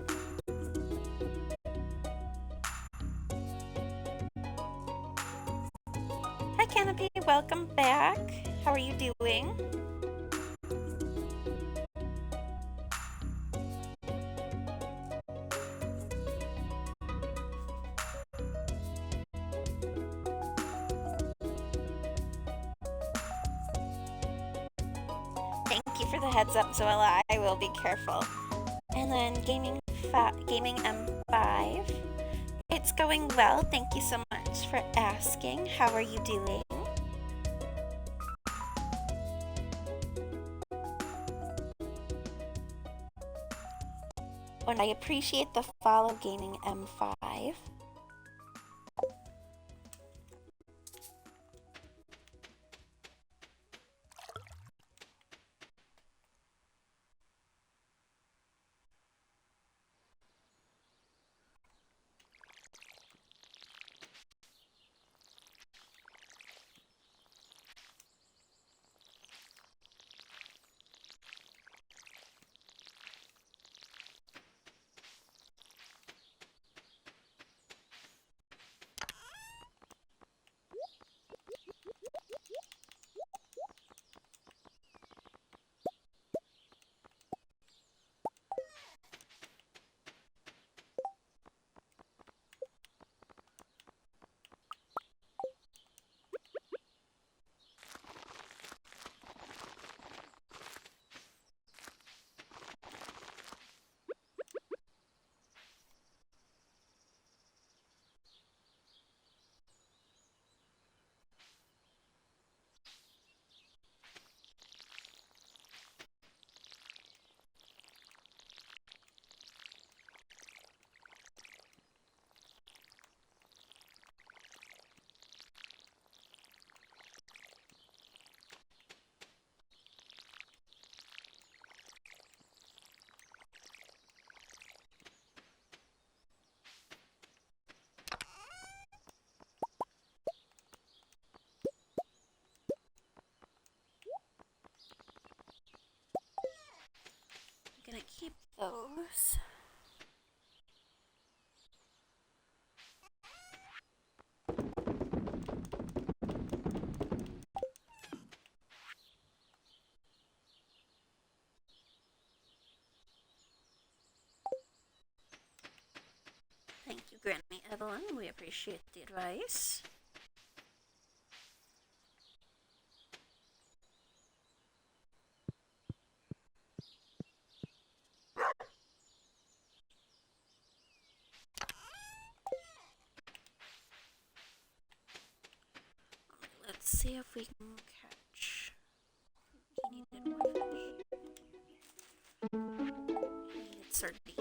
Hi, Canopy. Welcome back. How are you doing? Thank you for the heads up, Zoella. I will be careful. And then Gaming M5. It's going well. Thank you so much for asking. How are you doing? And I appreciate the follow, Gaming M5. I'm gonna keep those. Thank you, Granny Evelyn. We appreciate the advice. Let's see if we can catch. He needed one fish. He needed sardines.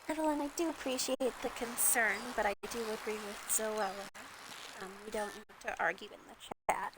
Evelyn, I do appreciate the concern, but I do agree with Zoella. We don't need to argue in the chat.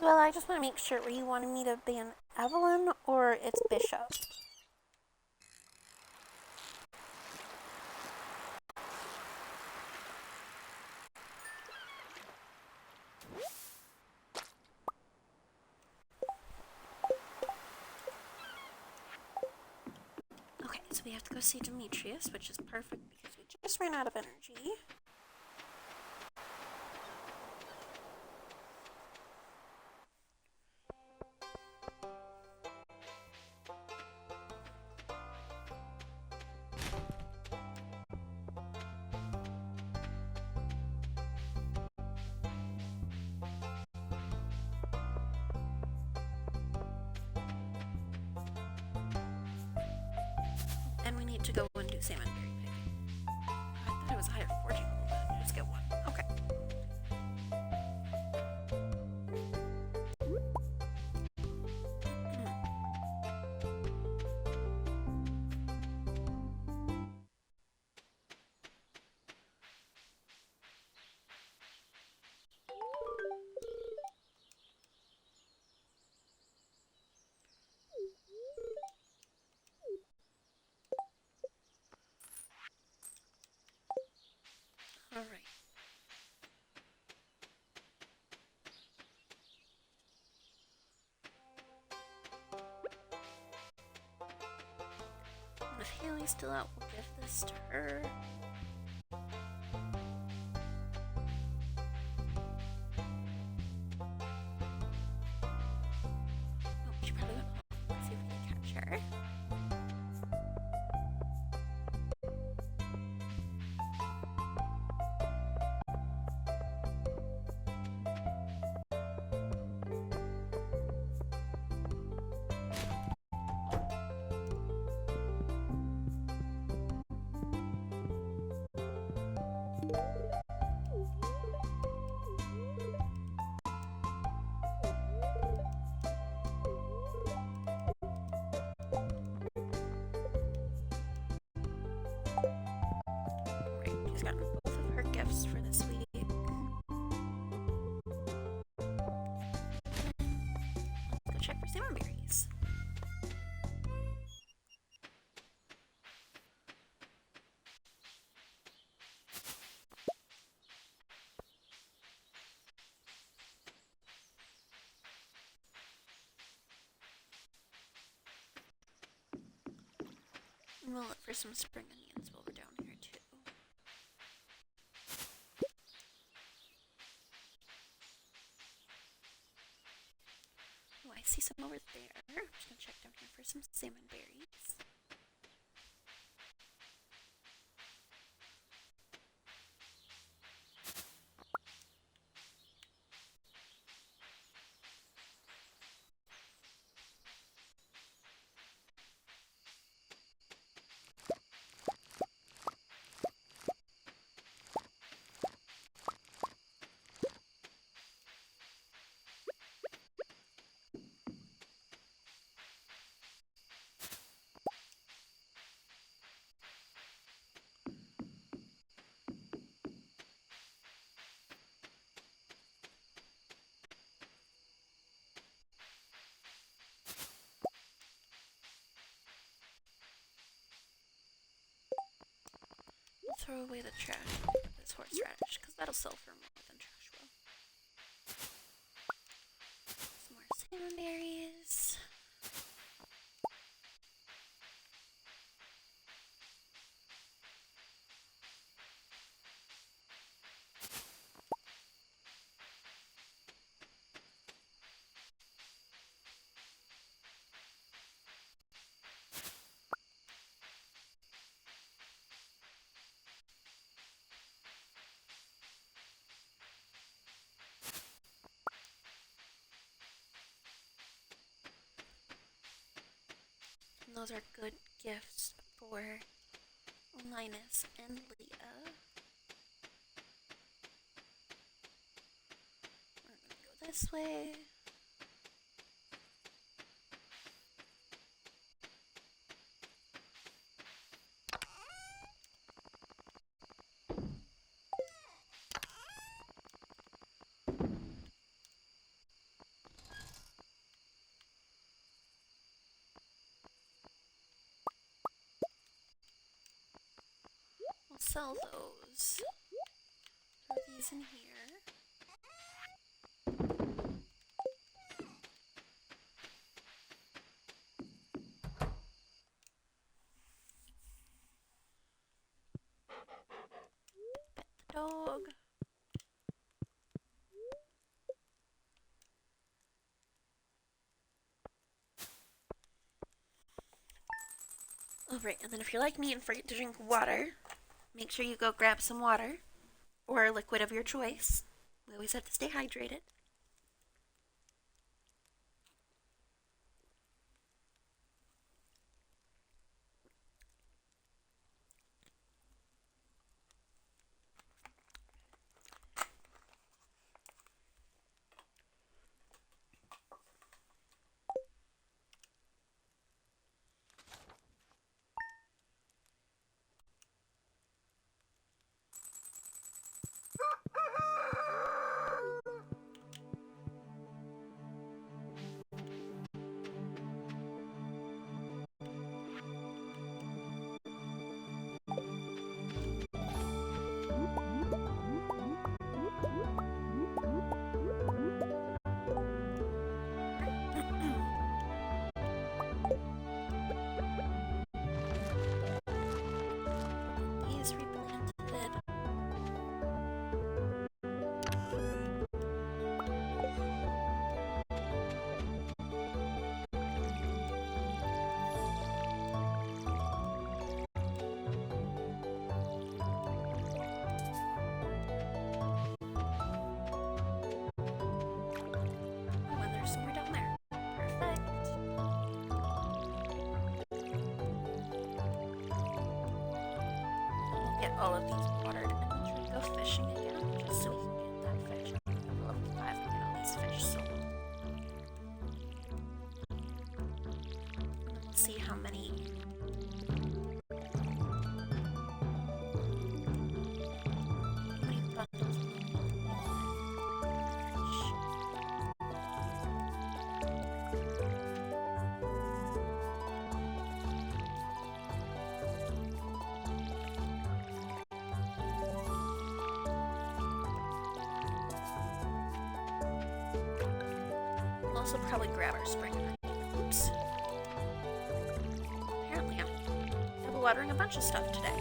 Well, I just want to make sure, were you wanting me to ban Evelyn or it's Bishop? Okay, so we have to go see Demetrius, which is perfect because we just ran out of energy. And we need to go and do salmon berry picking. I thought it was a higher fortune roll, but I just get one. Okay. All right. And if Haley's still out, we'll give this to her. Oh, she probably went home. Let's see if we can catch her. Right, she's gotten both of her gifts for this week. Let's go check for salmon berries. And we'll look for some spring onions while we're down here too. Oh, I see some over there. I'm just gonna check down here for some salmon berries. Throw away the trash and pick up this horseradish, because that'll sell for more than trash will. Some more salmon berries. And those are good gifts for Linus and Leah. We're gonna go this way. We'll sell those. Throw these in here. Pet the dog. Alright, and then if you're like me and forget to drink water, make sure you go grab some water or a liquid of your choice. We always have to stay hydrated. These replanted. Oh, and there's some more down there. Perfect. We'll get all of these watered and then try to go fishing again, just so we can get that fish. Level 5 and get all these fish sold. And then we'll see how many bundles we need. We'll also probably grab our spring onion. Oops. Apparently I'm double watering a bunch of stuff today.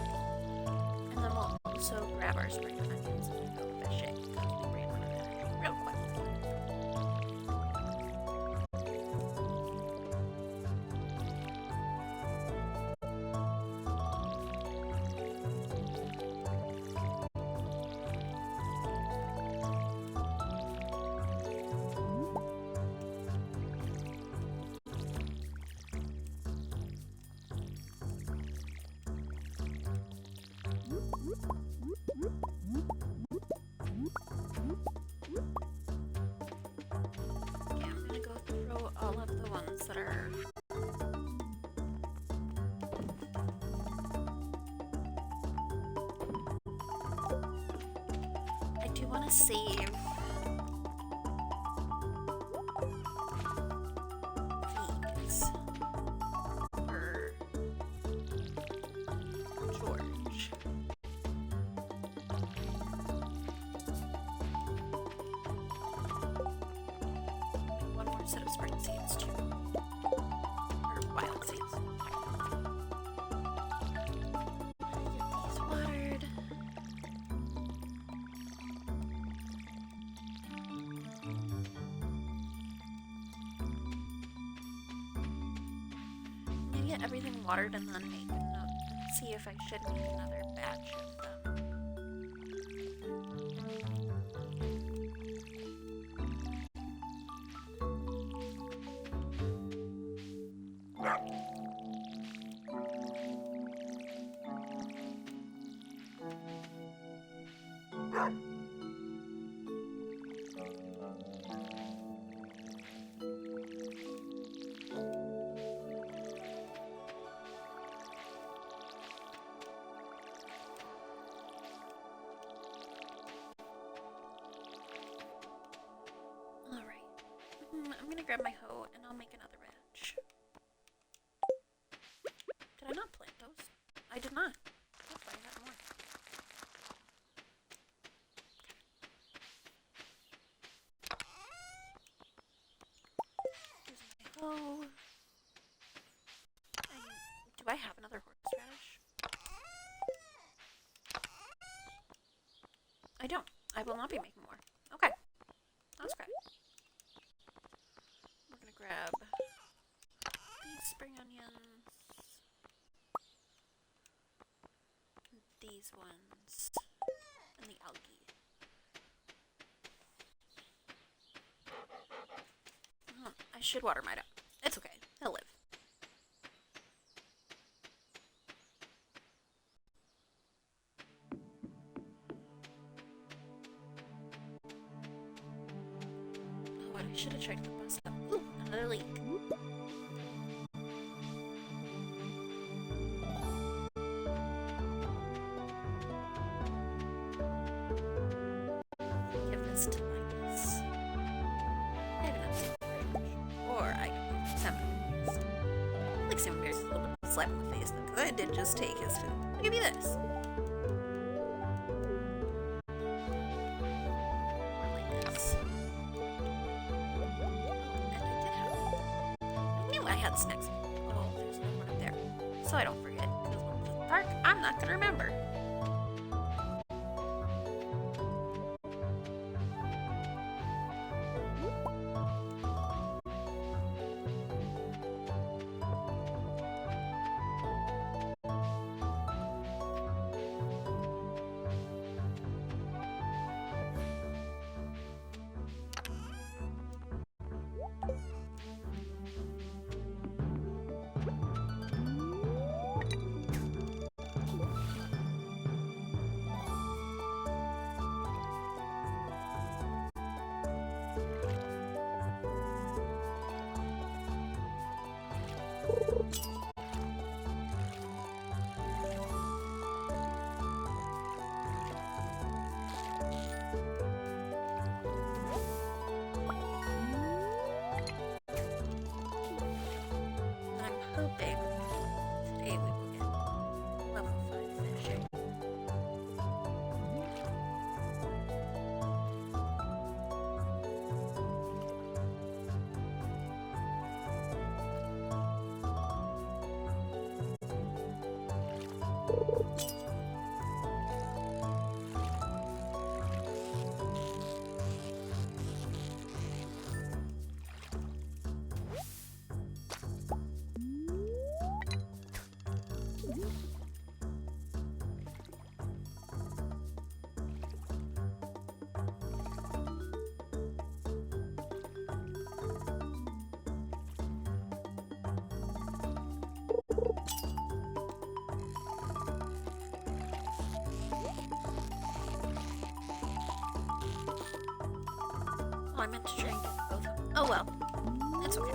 And then we'll also grab our spring onions and go fishing because we ran out of energy real quick. Okay, I'm gonna go throw all of the ones that are... I do want to save these for George. One more set of spring seeds too. Or wild seeds. Get these watered. I'm gonna get everything watered and then make a note and see if I should make another batch of them. Alright. I'm gonna grab my hoe and I'll make another batch. Did I not plant those? I did not. That's why I got more. Here's my hoe. Do I have another horseradish? I don't. I will not be making more. Okay. That's great. We're gonna grab these spring onions, these ones, and the algae. I should water mine up. It's okay. He'll live. Oh, I should have checked the bus up. Ooh, another leak. Give this to Linus. I have enough salmon. Or I can give salmon berries. I like salmon berries. It's a little bit of a slap in the face, though, because I did just take his food. I'll give you this. Or like this. And I did have... I knew I had snacks. Oh, there's no one up there. So I don't forget, because when it's dark, I'm not going to remember. I meant to try and get both. Oh well, that's okay.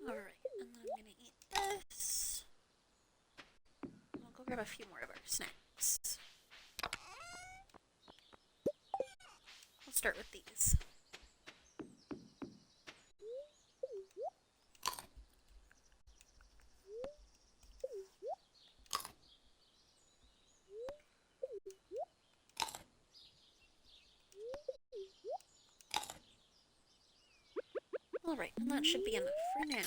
Alright, and then I'm gonna eat this. I'll go grab a few more of our snacks. I'll start with these. Alright, and that should be enough for now.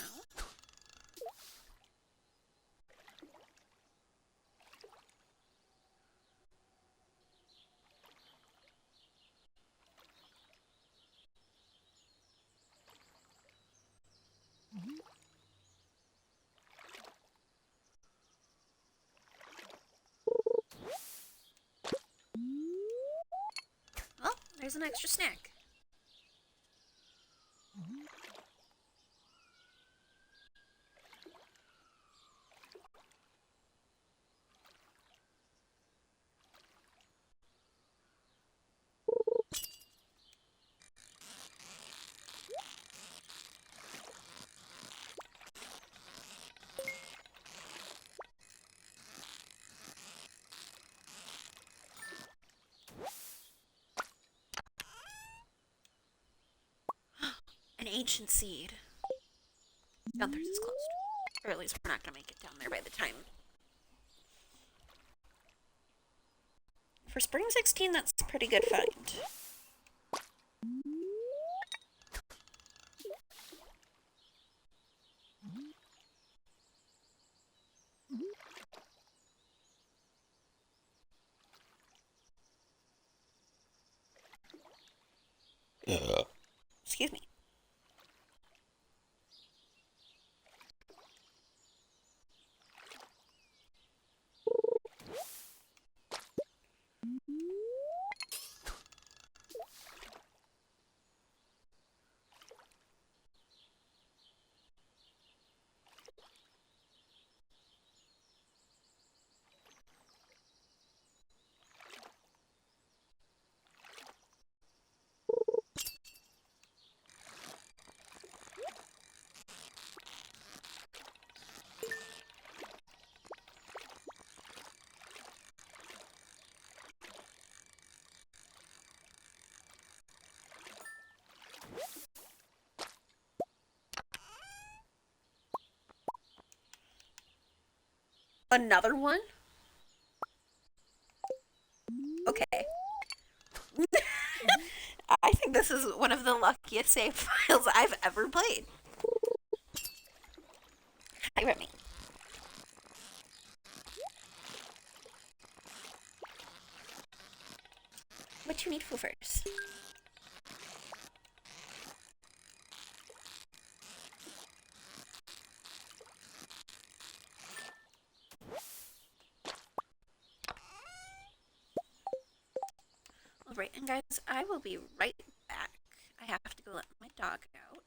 Well, there's an extra snack. An ancient seed. Gunther's is closed. Or at least we're not gonna make it down there by the time. For Spring 16, that's a pretty good find. Excuse me. Another one? Okay. I think this is one of the luckiest save files I've ever played. Hi, Remy. what you need for first. Alright, and guys, I will be right back. I have to go let my dog out.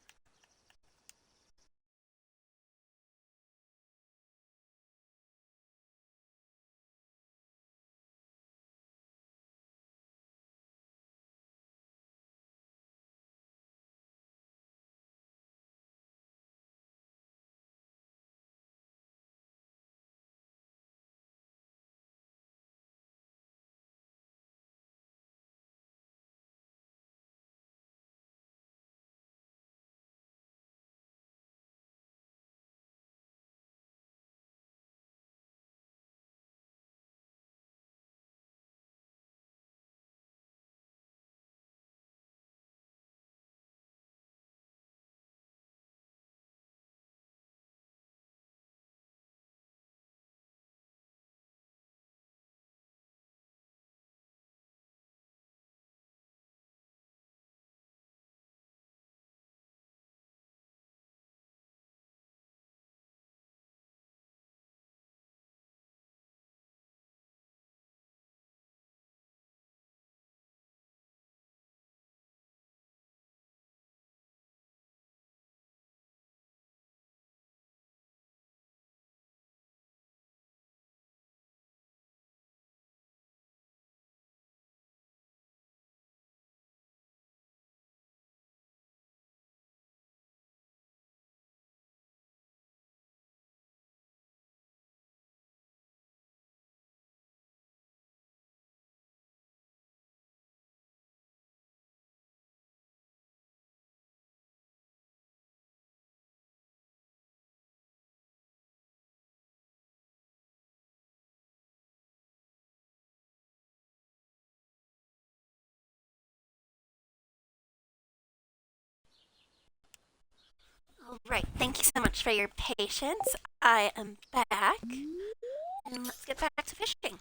Alright, thank you so much for your patience. I am back, and let's get back to fishing.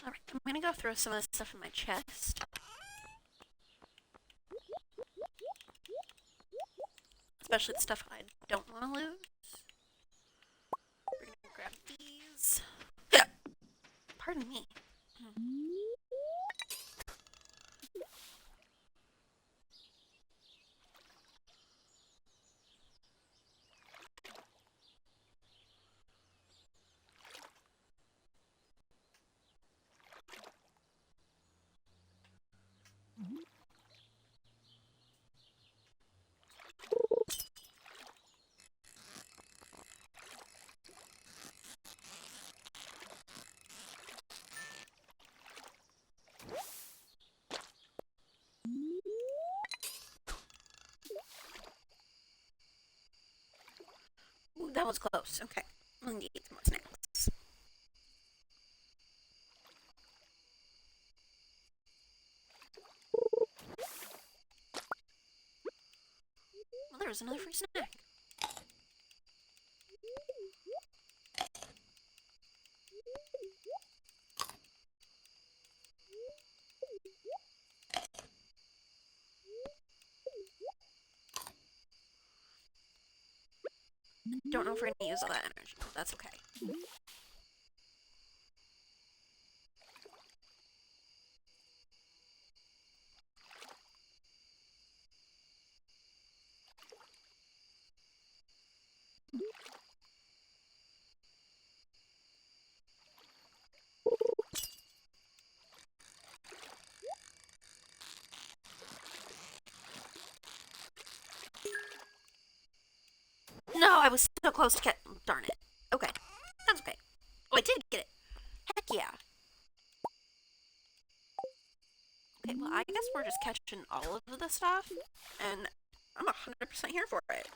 Alright, I'm gonna go throw some of the stuff in my chest. Especially the stuff I don't want to lose. We're gonna grab these. Pardon me. Ooh, that was close. Okay, I'm gonna eat some more snacks. Well, there was another free snack. Don't know if we're gonna use all that energy, but that's okay. No, I was so close to get. Darn it. Okay, that's okay. Oh, I did get it. Heck yeah. Okay, well, I guess we're just catching all of the stuff, and I'm 100% here for it.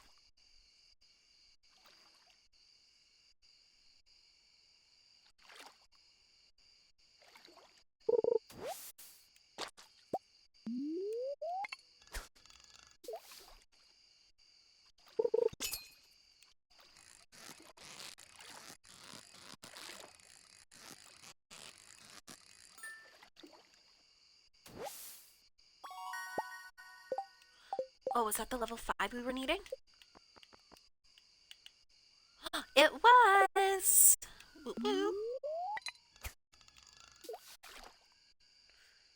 Oh, was that the level 5 we were needing? It was! Woo woo.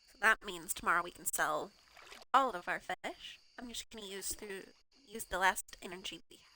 So that means tomorrow we can sell all of our fish. I'm just gonna use the last energy we have.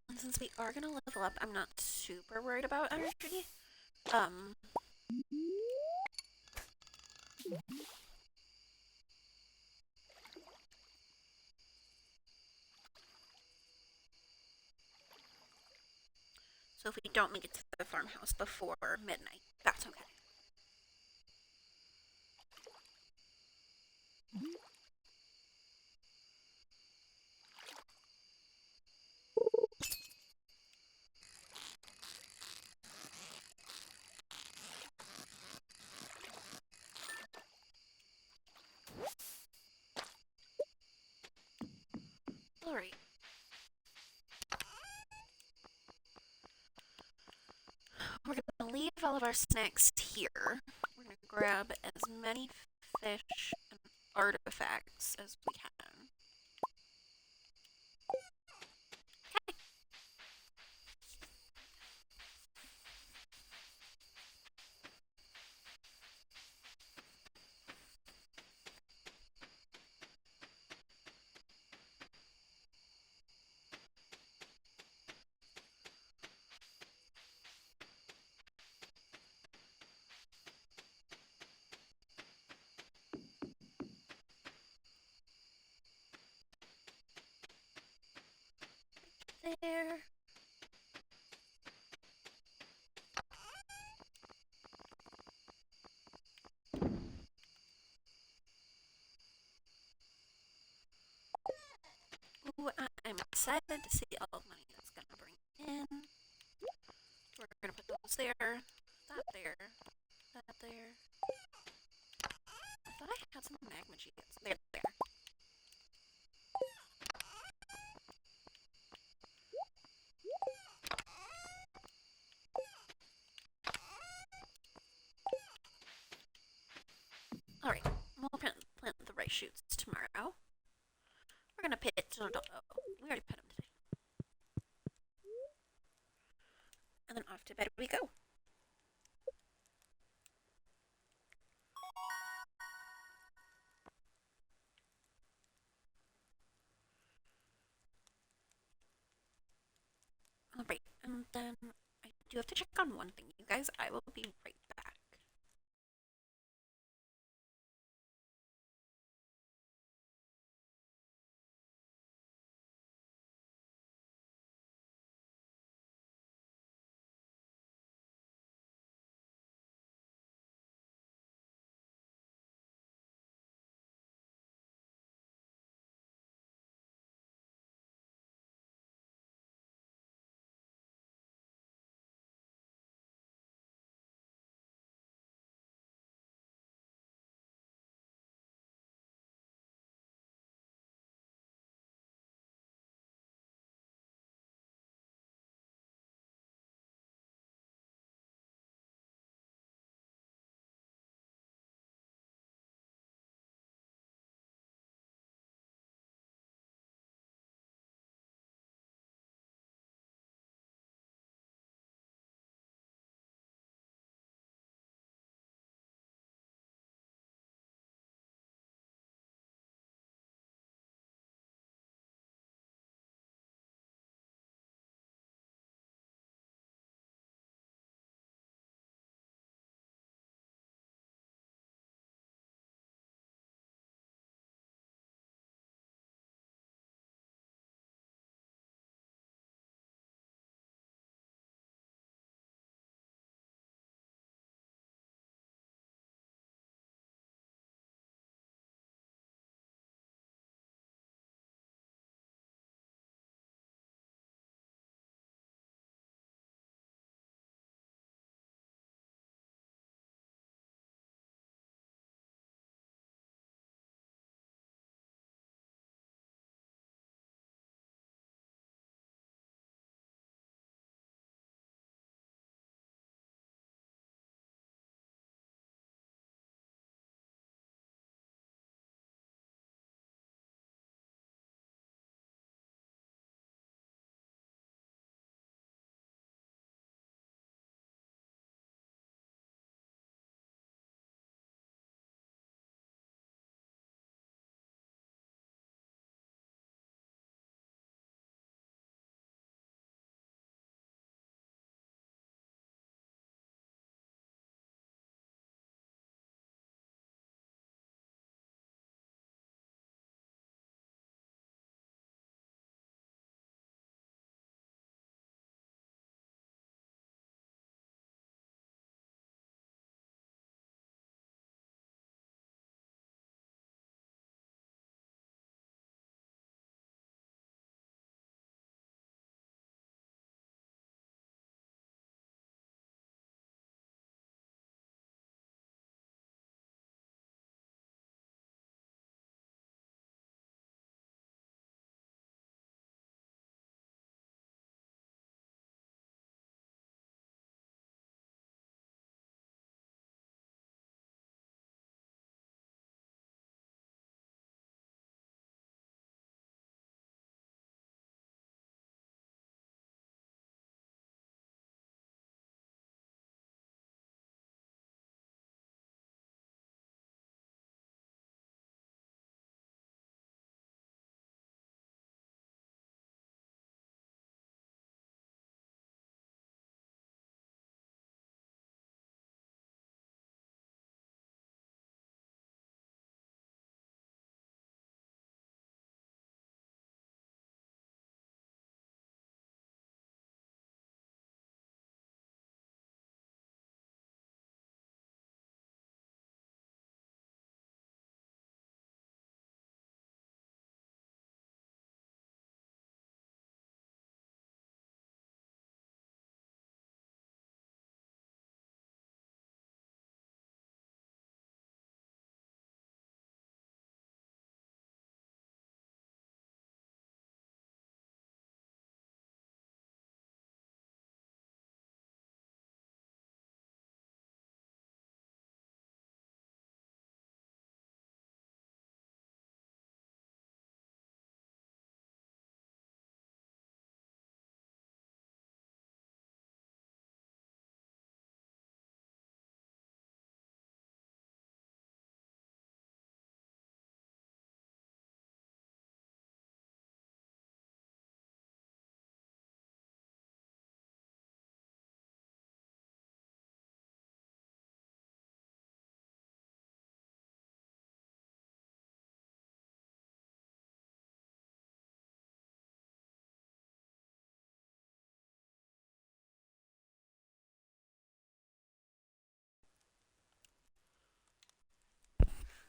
And since we are gonna level up, I'm not super worried about energy. Um, so if we don't make it to the farmhouse before midnight, that's okay. Alright. We're gonna leave all of our snacks here. We're gonna grab as many fish and artifacts as we can. There. Ooh, I'm excited to see all the money that's gonna bring in. We're gonna put those there, that there, that there. I thought I had some magma geodes. There. Alright, we'll plant the rice shoots tomorrow. We're gonna pit Dodo. We already pit him today. And then off to bed we go. Alright, and then I do have to check on one thing, you guys. I will be right back.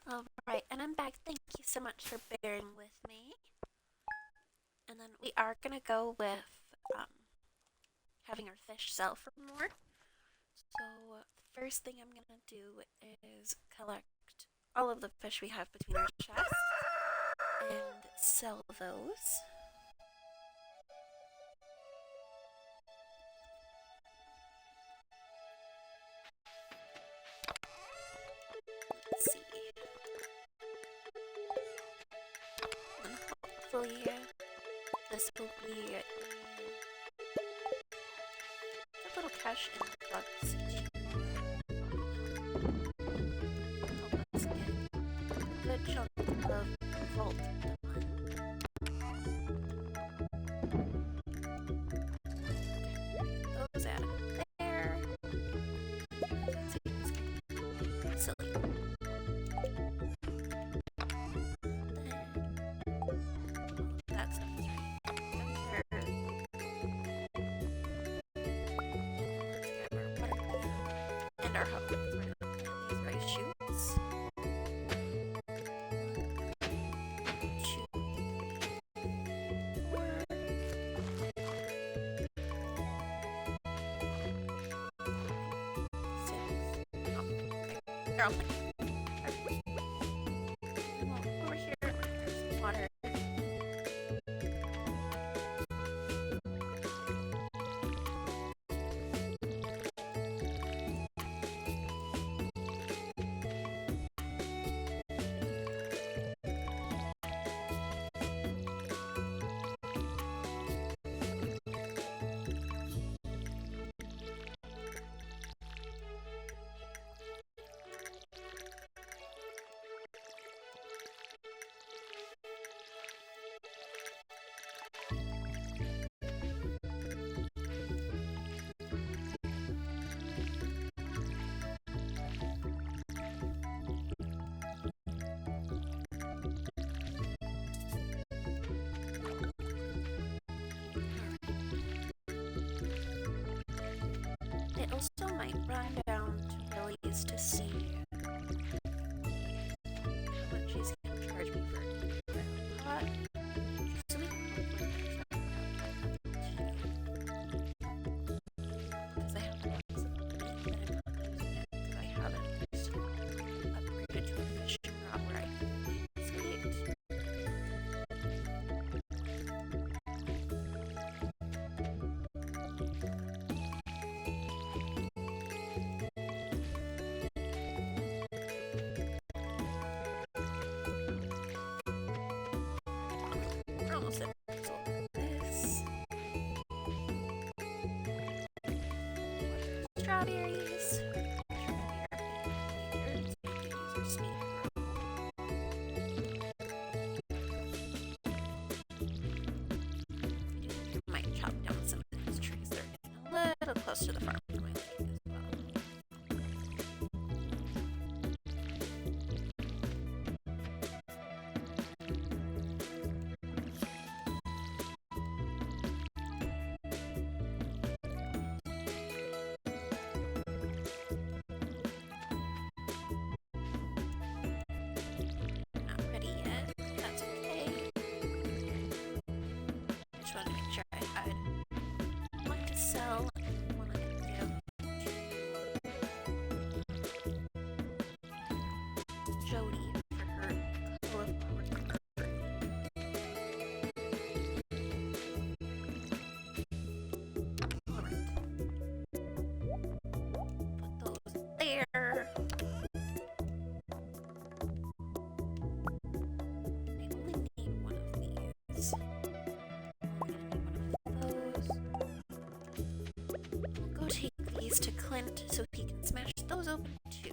Alright, and I'm back. Thank you so much for bearing with me. And then we are gonna go with having our fish sell for more. So, the first thing I'm gonna do is collect all of the fish we have between our chests and sell those. Let's see. And hopefully this will be a little cash influx to help us get a good chunk of vault done. Those out of there. Silly. That's and our hub because we're gonna plant these rice shoots. 2, 3, 4, 5, 6. They're all over here. There's some water. I also might run down to Billy's to see how much she's going to charge me for a pot. So we can hopefully finish that because I have to use it that I'm not using it because I haven't upgraded to a fishing rod where I can use it. We're almost there. So this. Strawberries. Might chop down some of these trees. They're getting a little close to the farm for my liking as well. Not ready yet. That's okay. Just wanted to make sure I had one to sell and one I could give to Jody for her cauliflower curry. Alright. Put those there. I only need one of these. We'll go take these to Clint so he can smash those open too.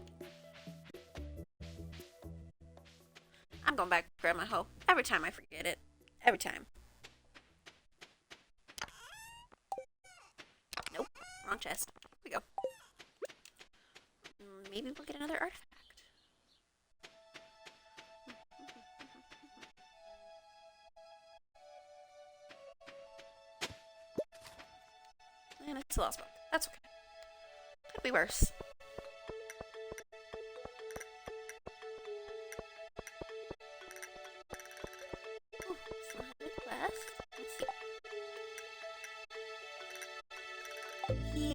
I'm going back to grab my hoe. Every time I forget it. Every time. Nope. Wrong chest. Here we go. Maybe we'll get another artifact. And it's a lost book. That's okay. Could be worse.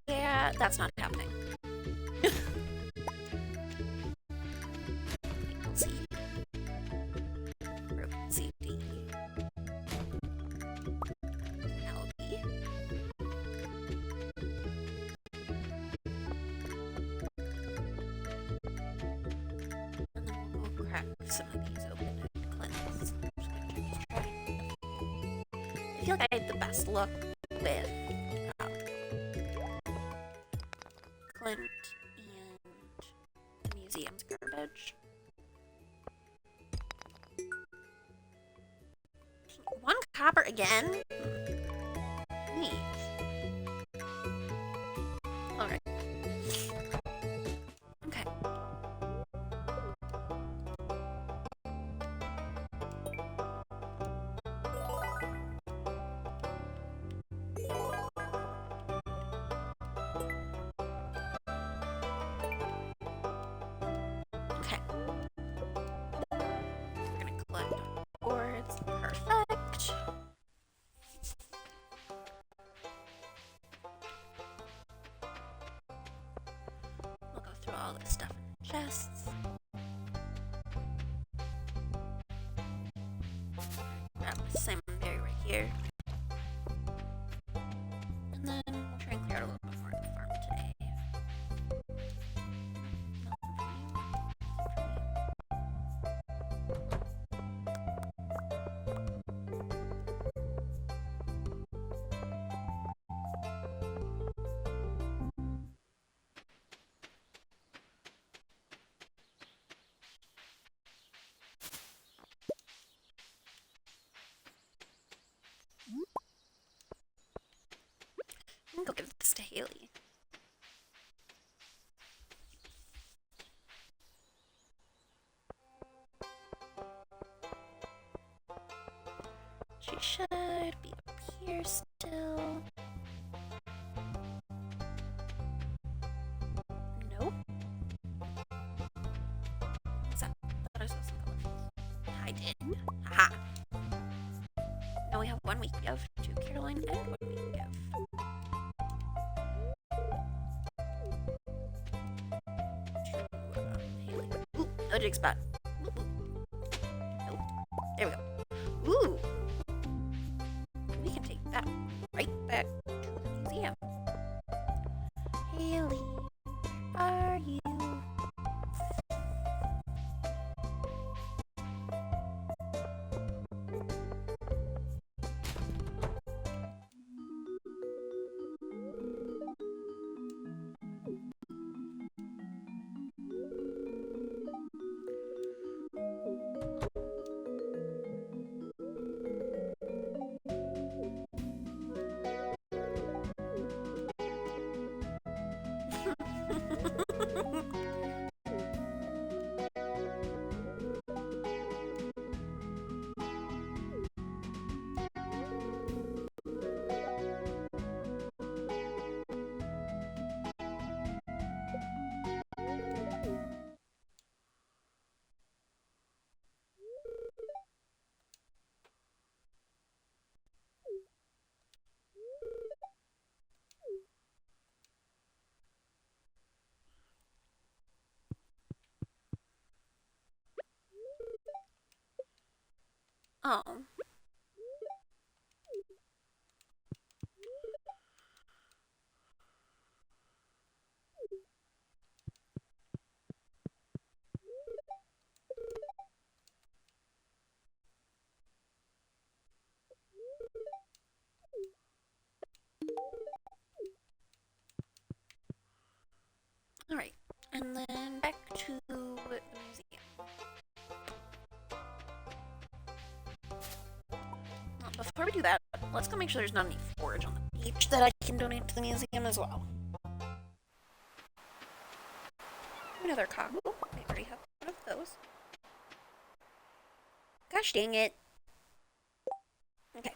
Yeah, that's not happening. C. Broken C, D. L, B. And then we'll go crack some of these open and cleanse. I feel like I had the best luck with um, Clint and the museum's garbage. One copper again? Neat. Alright. Okay. Okay. We're gonna collect boards. Perfect. We'll go through all this stuff in the chests. Grab the salmon berry right here. And then we'll try and clear out a little bit more of the farm today. I'm gonna go give this to Haley. She should be up here still. Nope. What's that? I thought I saw some colorfuls. I did. Haha. Now we have 1 week of to Caroline and 1 week of. Haley. Ooh, no dig spot. Ooh. Nope. There we go. Ooh. We can take that right back to the museum. Haley, where are you? Oh. Alright. And then back to the museum. Well, before we do that, let's go make sure there's not any forage on the beach that I can donate to the museum as well. Another cockle. I already have one of those. Gosh dang it. Okay.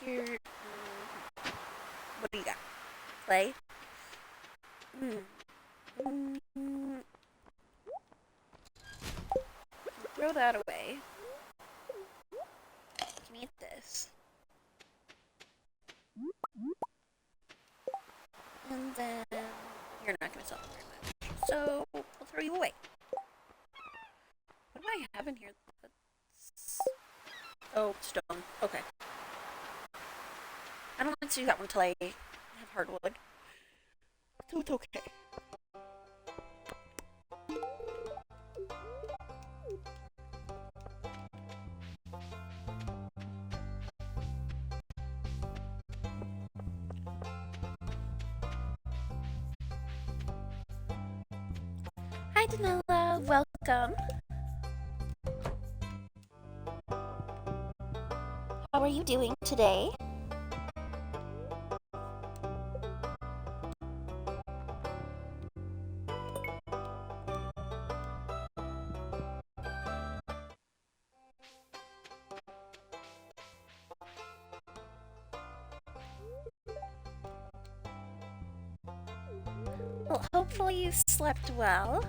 Here. What do you got? Clay? Throw that away. Can eat this. And then you're not going to sell them very much. So we'll throw you away. What do I have in here? That's... Oh, stone. Okay. I don't like to do that one until I have hardwood. So it's okay. Hi, Danila. Welcome. How are you doing today? Well, hopefully you slept well.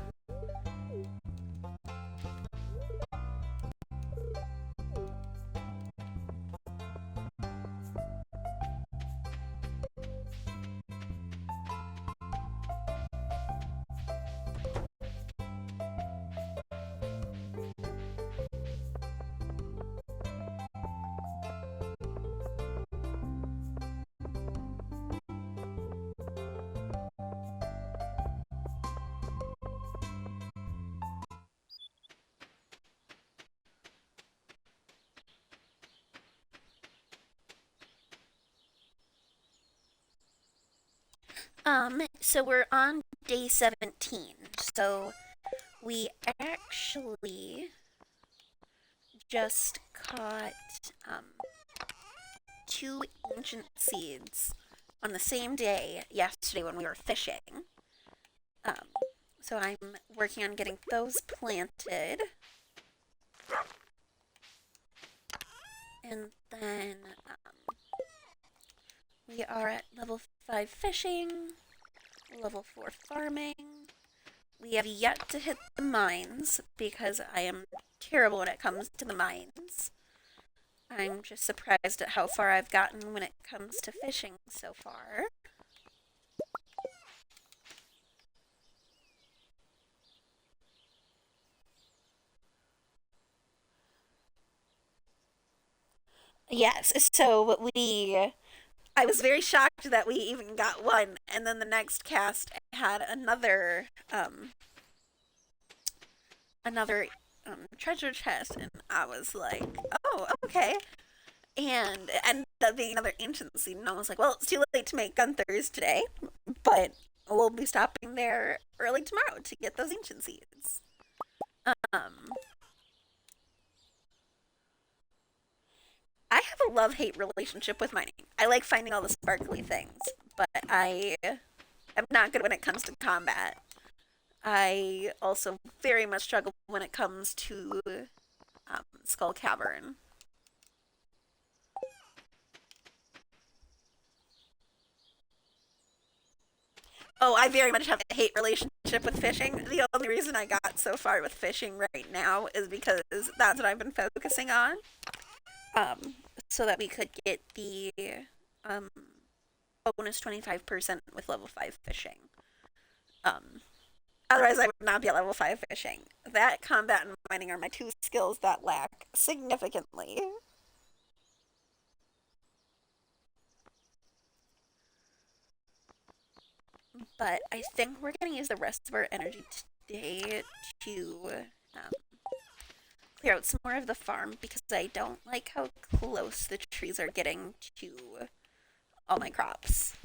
So we're on day 17. So we actually just caught two ancient seeds on the same day yesterday when we were fishing. Um, so I'm working on getting those planted. And then we are at level 5 fishing, level 4 farming. We have yet to hit the mines because I am terrible when it comes to the mines. I'm just surprised at how far I've gotten when it comes to fishing so far. Yes, so I was very shocked that we even got one, and then the next cast had another treasure chest, and I was like, oh, okay. And it ended up being another ancient seed, and I was like, well, it's too late to make Gunther's today, but we'll be stopping there early tomorrow to get those ancient seeds. Um, I have a love-hate relationship with mining. I like finding all the sparkly things, but I am not good when it comes to combat. I also very much struggle when it comes to Skull Cavern. Oh, I very much have a hate relationship with fishing. The only reason I got so far with fishing right now is because that's what I've been focusing on. Um, so that we could get the um, bonus 25% with level 5 fishing. Um, Otherwise, I would not be at level 5 fishing. That, combat, and mining are my two skills that lack significantly. But I think we're going to use the rest of our energy today to um, clear out some more of the farm because I don't like how close the trees are getting to all my crops.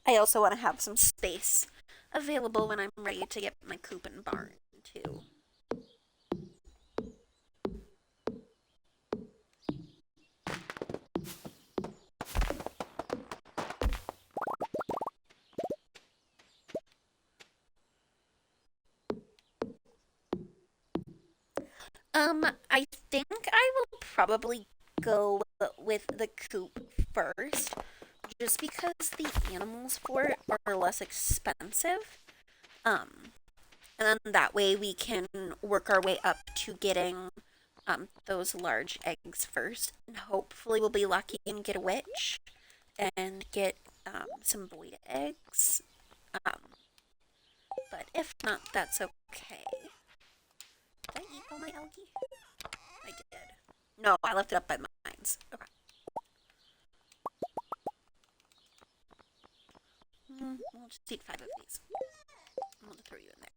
I also want to have some space available when I'm ready to get my coop and barn, too. I think I will probably go with the coop first, just because the animals for it are less expensive. And then that way we can work our way up to getting those large eggs first. And hopefully we'll be lucky and get a witch and get some void eggs. Um, but if not, that's okay. Did I eat all my algae? I did. No, I left it up by mines. Okay. We'll just eat 5 of these. I'm going to throw you in there.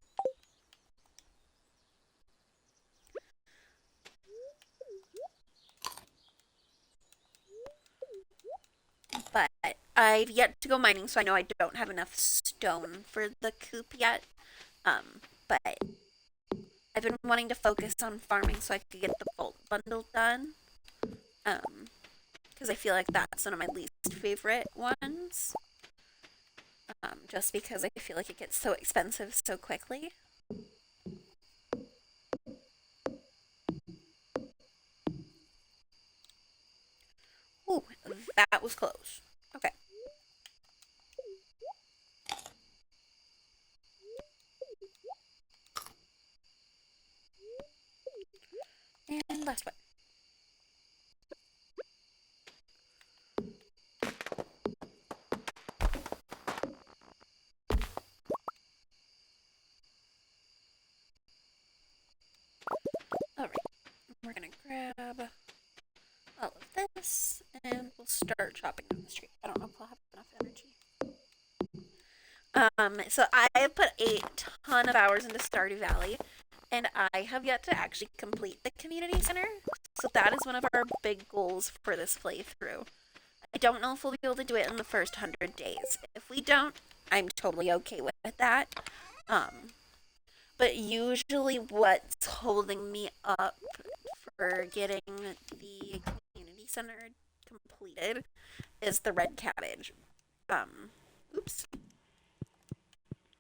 But I've yet to go mining, so I know I don't have enough stone for the coop yet. But I've been wanting to focus on farming so I could get the vault bundle done. Because I feel like that's one of my least favorite ones. Just because I feel like it gets so expensive so quickly. Ooh, that was close. Okay. And last one. Alright. We're gonna grab all of this and we'll start chopping down the street. I don't know if I'll have enough energy. So I have put a ton of hours into Stardew Valley, and I have yet to actually complete the community center. So that is one of our big goals for this playthrough. I don't know if we'll be able to do it in the first 100 days. If we don't, I'm totally okay with that. But usually what's holding me up for getting the community center completed is the red cabbage. Oops.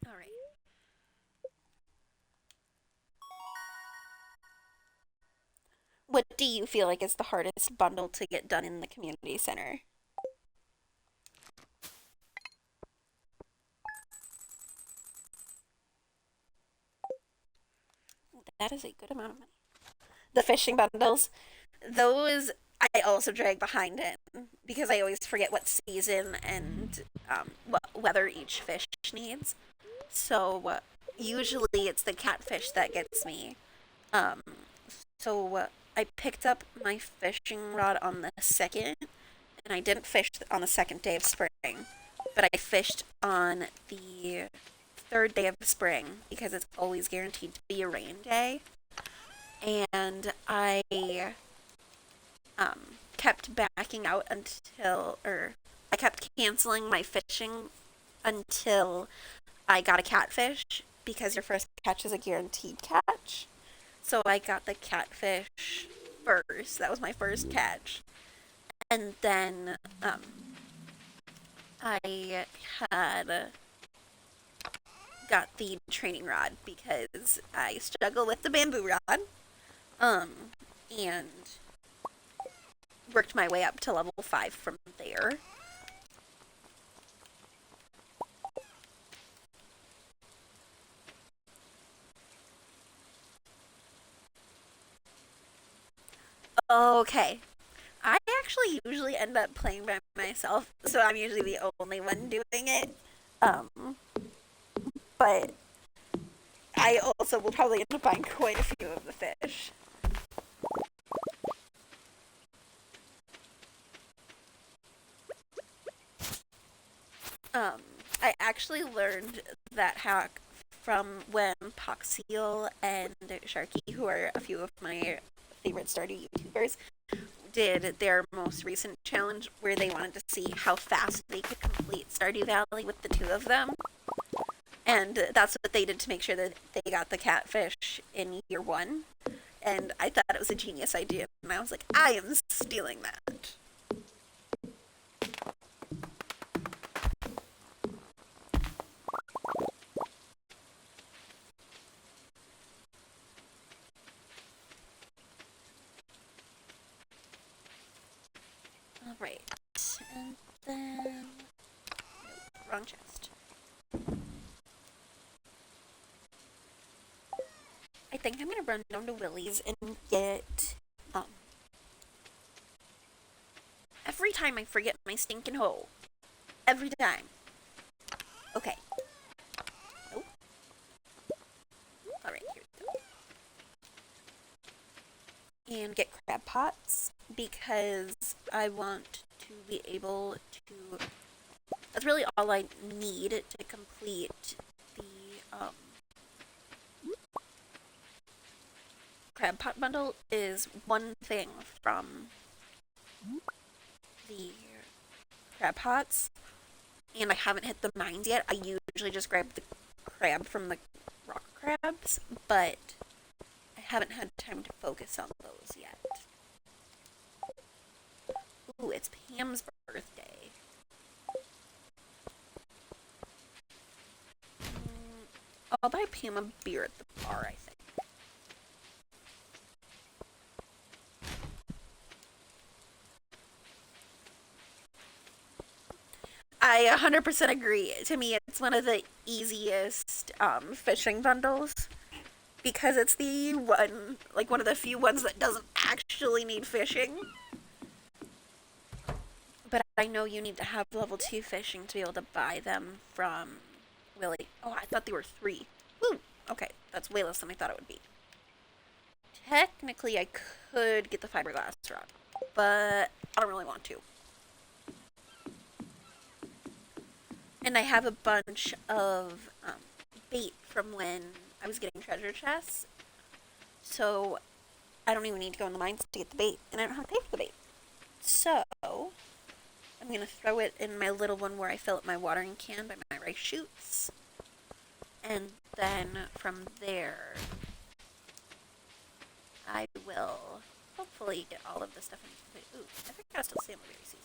Alright. What do you feel like is the hardest bundle to get done in the community center? That is a good amount of money. The fishing bundles, those I also drag behind it because I always forget what season and what weather each fish needs. So usually it's the catfish that gets me. Um, so I picked up my fishing rod on the second, and I didn't fish on the second day of spring, but I fished on the third day of spring because it's always guaranteed to be a rain day. And I kept backing out or I kept canceling my fishing until I got a catfish because your first catch is a guaranteed catch. So I got the catfish first. That was my first catch. And then I had got the training rod because I struggle with the bamboo rod. And worked my way up to level 5 from there. Okay. I actually usually end up playing by myself, so I'm usually the only one doing it. But I also will probably end up buying quite a few of the fish. I actually learned that hack from when Poxiel and Sharky, who are a few of my favorite Stardew YouTubers, did their most recent challenge where they wanted to see how fast they could complete Stardew Valley with the two of them. And that's what they did to make sure that they got the catfish in year 1. And I thought it was a genius idea. And I was like, I am stealing that. Alright. And then... Nope, wrong chest. think I'm gonna run down to Willie's and get, every time I forget my stinking hole. Every time. Okay. Nope. Alright, here we go. And get crab pots, because I want to be able to... That's really all I need to complete the, crab pot bundle, is one thing from the crab pots, and I haven't hit the mines yet. I usually just grab the crab from the rock crabs, but I haven't had time to focus on those yet. Ooh, it's Pam's birthday. I'll buy Pam a beer at the bar, I think. I 100% agree. To me, it's one of the easiest fishing bundles, because it's the one, like one of the few ones that doesn't actually need fishing. But I know you need to have level 2 fishing to be able to buy them from Willie. Oh, I thought they were 3. Woo! Okay, that's way less than I thought it would be. Technically, I could get the fiberglass rod, but I don't really want to. And I have a bunch of bait from when I was getting treasure chests, so I don't even need to go in the mines to get the bait, and I don't have to pay for the bait. So I'm going to throw it in my little one where I fill up my watering can by my rice shoots, and then from there I will hopefully get all of the stuff I need to put. Ooh, I think I still see berry season.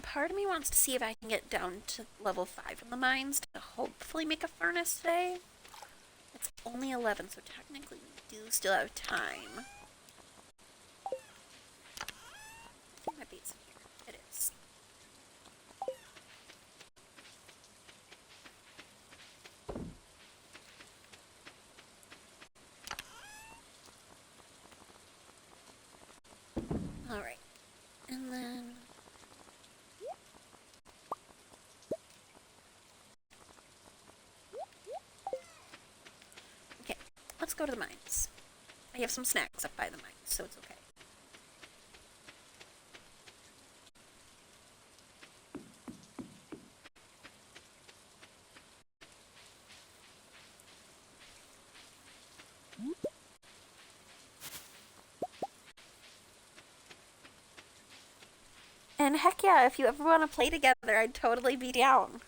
Part of me wants to see if I can get down to level 5 in the mines to hopefully make a furnace today. It's only 11, so technically we do still have time. I think my bait's in here. It is. Alright. And then... okay, let's go to the mines. I have some snacks up by the mines, so it's okay. And heck yeah, if you ever want to play together, I'd totally be down.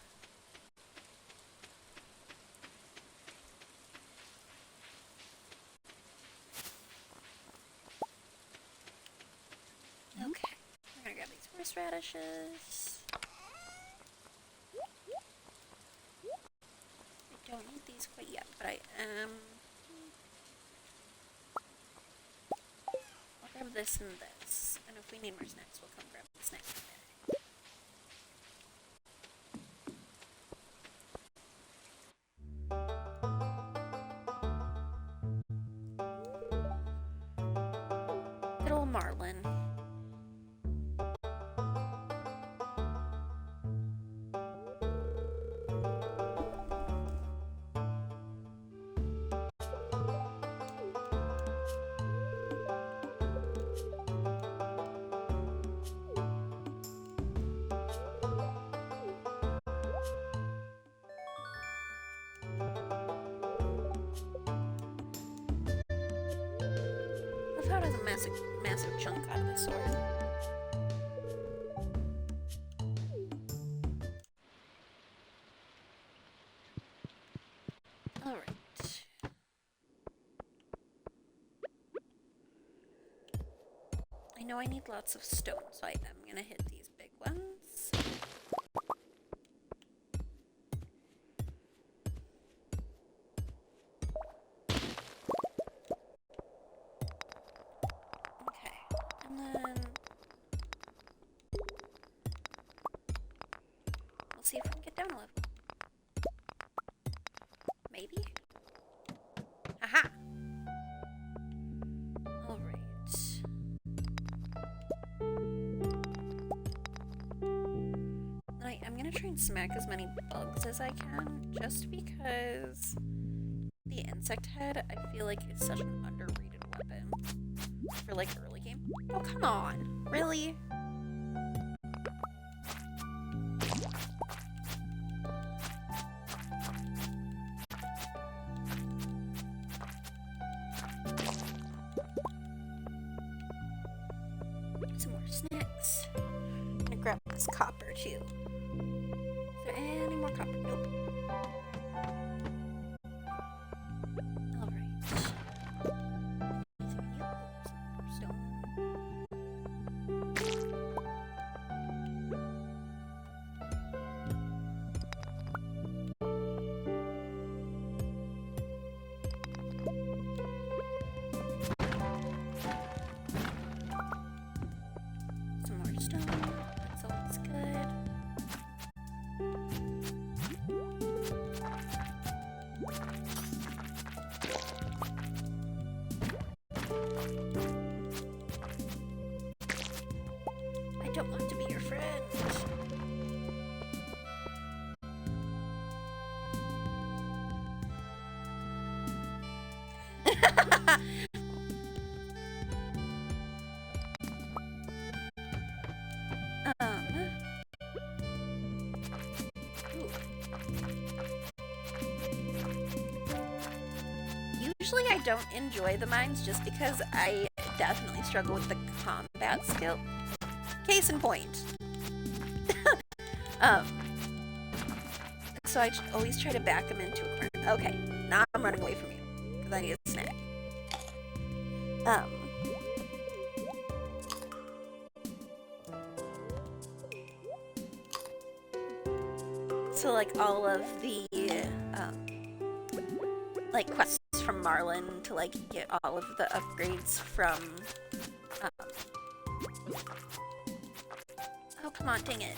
Okay, we're gonna grab these horseradishes. I don't need these quite yet, but I am... I'll grab this and this, and if we need more snacks, we'll come grab the snacks in a minute. Good old Marlin. I thought it was a massive chunk out of the sword. Alright. I know I need lots of stone, so I am gonna hit these big ones. Let's see if we can get down a level. Maybe? Aha! Alright. I'm gonna try and smack as many bugs as I can, just because the insect head, I feel like, is such an underrated weapon for, like, early game. Oh, come on! Really? Some more snacks. I'm gonna grab this copper, too. Is there any more copper? Nope. I don't want to be your friend. Usually I don't enjoy the mines just because I definitely struggle with the combat skill. Case in point. So I always try to back them into a corner. Okay, now I'm running away from you because I need a snack. So like all of the like quests from Marlin to like get all of the upgrades from oh come on, dang it.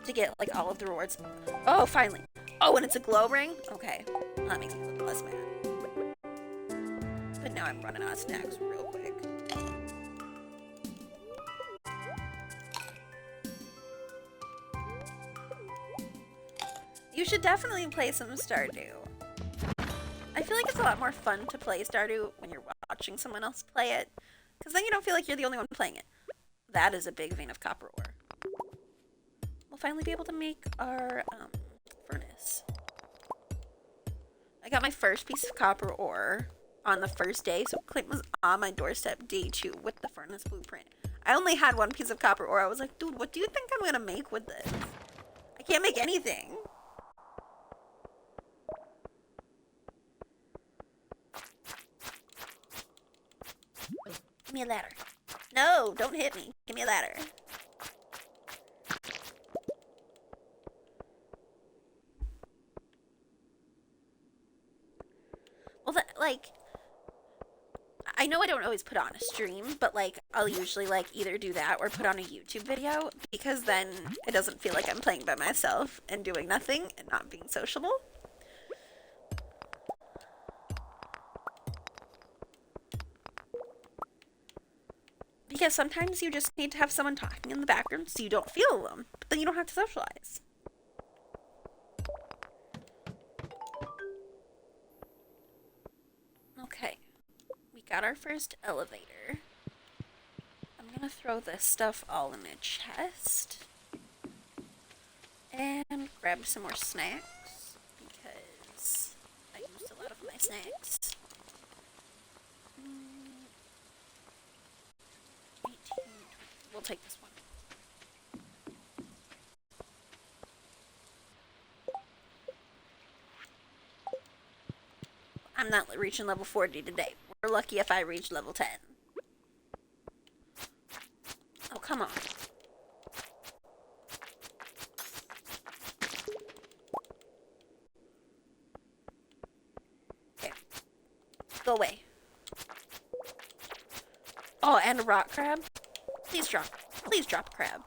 To get like all of the rewards. Oh, finally. Oh, and it's a glow ring? Okay. Well, that makes me a little less mad. But now I'm running out of snacks real quick. You should definitely play some Stardew. I feel like it's a lot more fun to play Stardew when you're watching someone else play it, because then you don't feel like you're the only one playing it. That is a big vein of copper ore. We'll finally be able to make our furnace. I got my first piece of copper ore on the first day, so Clint was on my doorstep day 2 with the furnace blueprint. I only had one piece of copper ore. I was like, dude, what do you think I'm gonna make with this? I can't make anything. Give me a ladder. No, don't hit me. Give me a ladder. Well, that, like, I know I don't always put on a stream, but, like, I'll usually, like, either do that or put on a YouTube video, because then it doesn't feel like I'm playing by myself and doing nothing and not being sociable. Because sometimes you just need to have someone talking in the background so you don't feel alone, but then you don't have to socialize. Okay, we got our first elevator. I'm gonna throw this stuff all in a chest. And grab some more snacks, because I used a lot of my snacks. 18, 20. We'll take this one. I'm not reaching level 40 today. We're lucky if I reach level 10. Oh, come on. There. Go away. Oh, and a rock crab? Please drop a crab.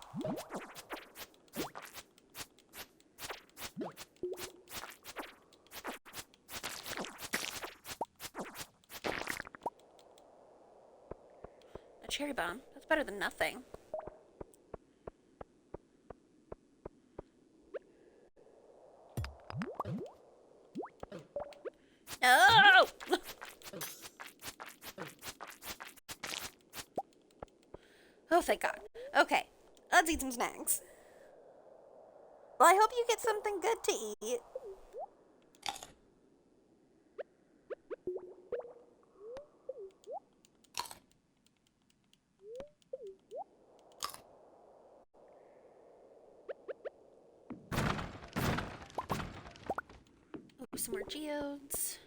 cherry bomb. That's better than nothing. No! Oh, thank God. Okay, let's eat some snacks. Well, I hope you get something good to eat. Ooh, some more geodes.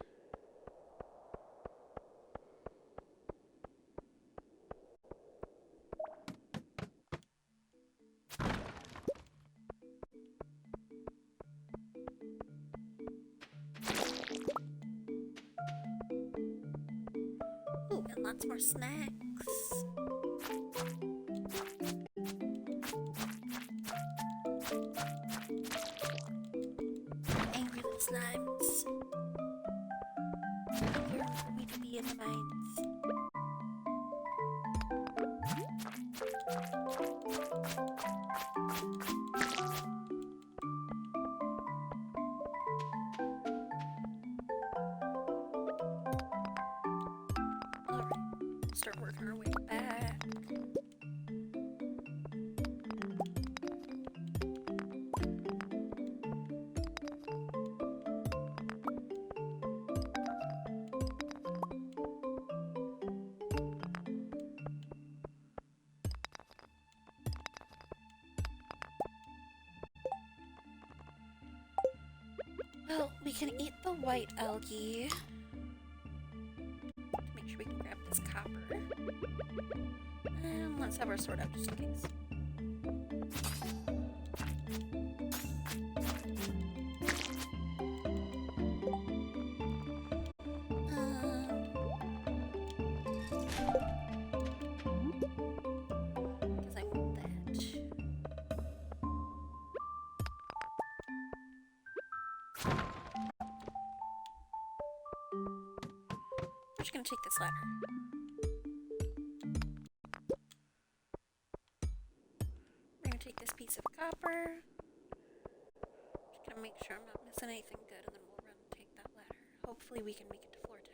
Ooh, and lots more snacks. Angry little slimes. Yearn for me to be in the mines. Alright, start working our way back. Well, we can eat the white algae. Make sure we can grab this copper. And let's have our sword out just in case. Because I want that. I'm just gonna take this ladder. We're gonna take this piece of copper. Just gonna make sure I'm not missing anything good, and then we'll run and take that ladder. Hopefully we can make it to floor 10.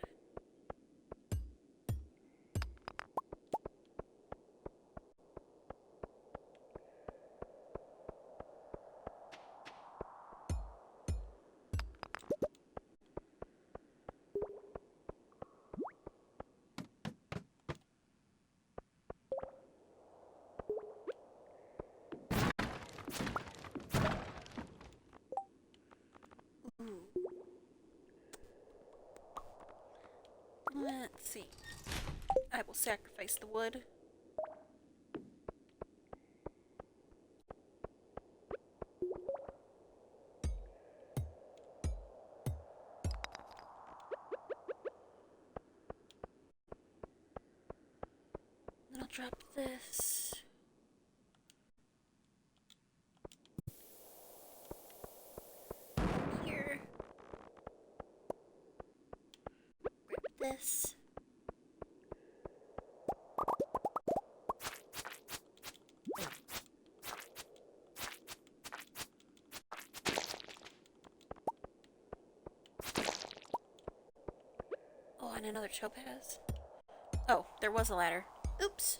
Ooh. Let's see. I will sacrifice the wood. Then I'll drop this. Here. Grab this. Oh, and another topaz. Oh, there was a ladder. Oops.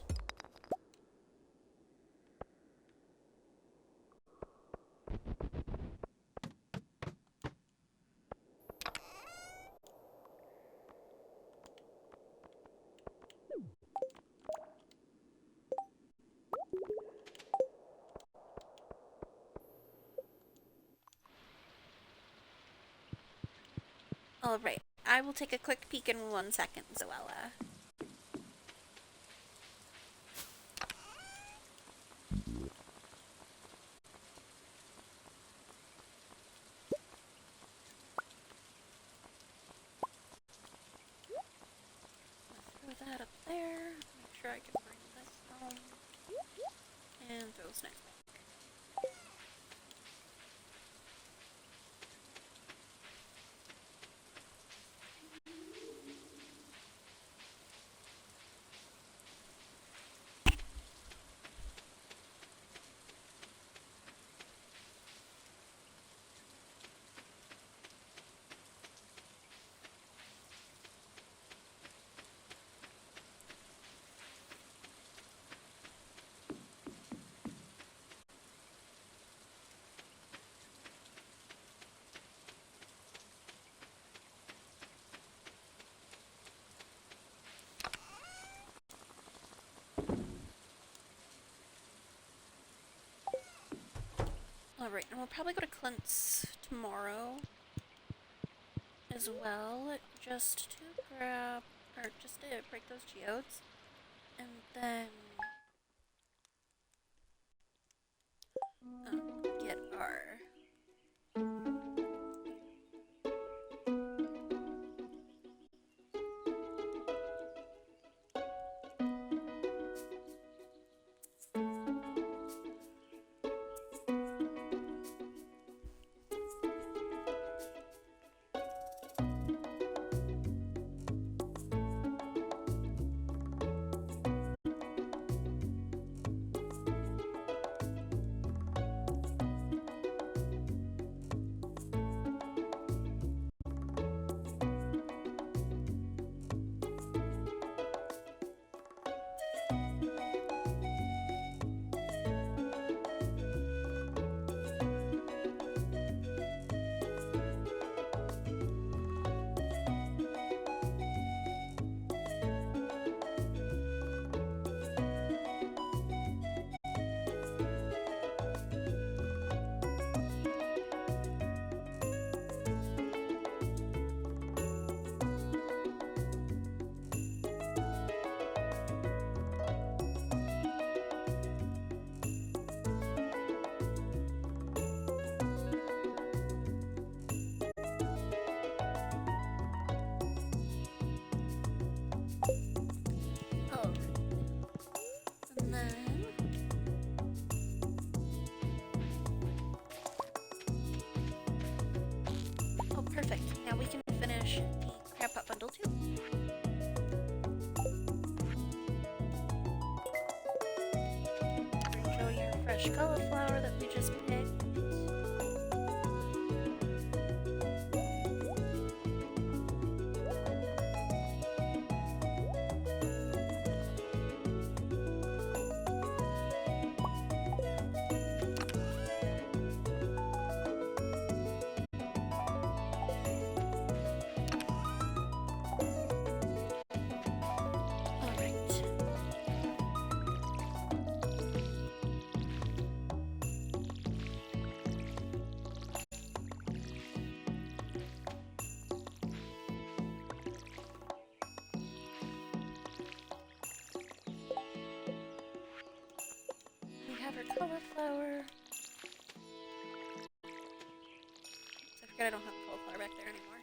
Alright, I will take a quick peek in 1 second, so I'll, throw that up there. Make sure I can bring this home. And throw snacks back. Alright, and we'll probably go to Clint's tomorrow as well, just to grab, or just to break those geodes, and then get our and then oh, perfect. Now we can finish the crab pot bundle too. Enjoy your fresh cauliflower that we just picked. Have our cauliflower. So I forget I don't have cauliflower back there anymore.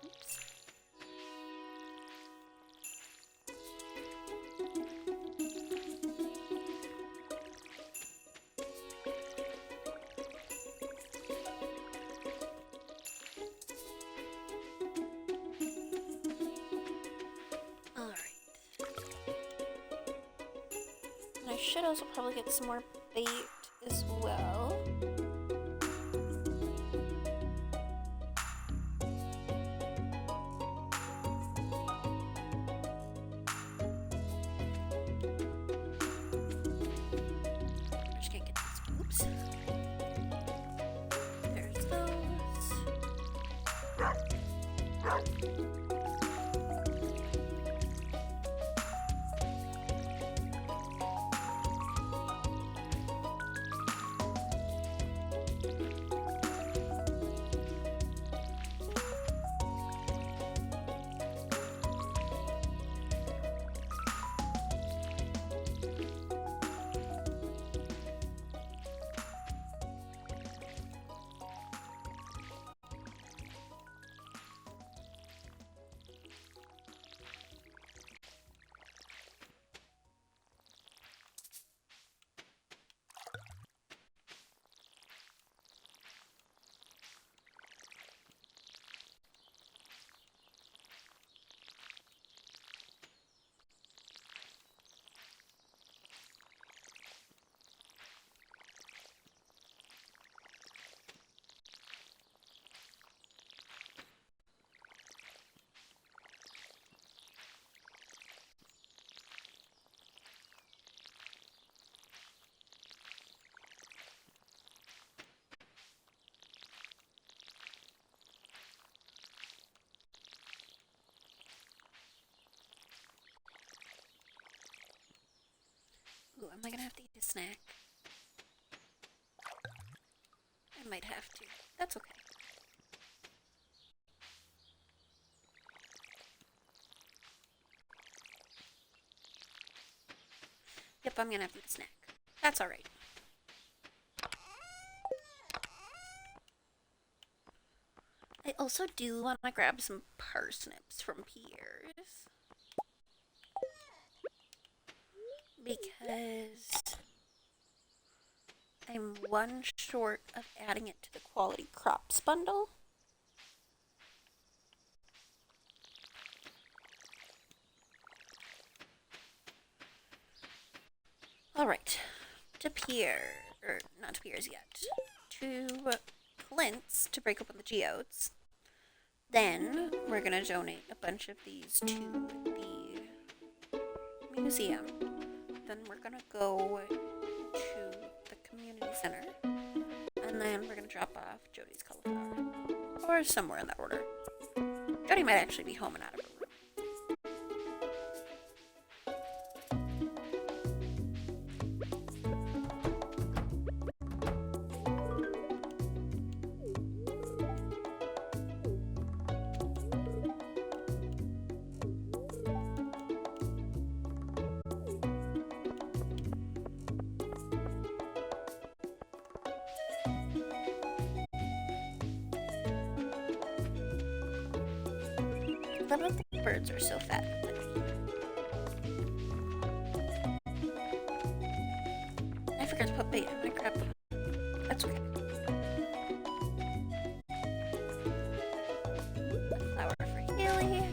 Oops. I should also probably get some more bait as well. I'm just gonna get these. Oops. There's those. Ooh, am I gonna have to eat a snack? I might have to. That's okay. Yep, I'm gonna have to eat a snack. That's alright. I also do want to grab some parsnips from Pierre's. Because I'm one short of adding it to the quality crops bundle. Alright, to Pierre, or not to Pierre's yet, to Clint's to break open the geodes. Then we're gonna donate a bunch of these to the museum. Then we're gonna go to the community center. And then we're gonna drop off Jody's cauliflower. Or somewhere in that order. Jody might actually be home and out of her room. I love that the birds are so fat. I forgot to put bait in my crab pot. That's okay. A flower for Haley.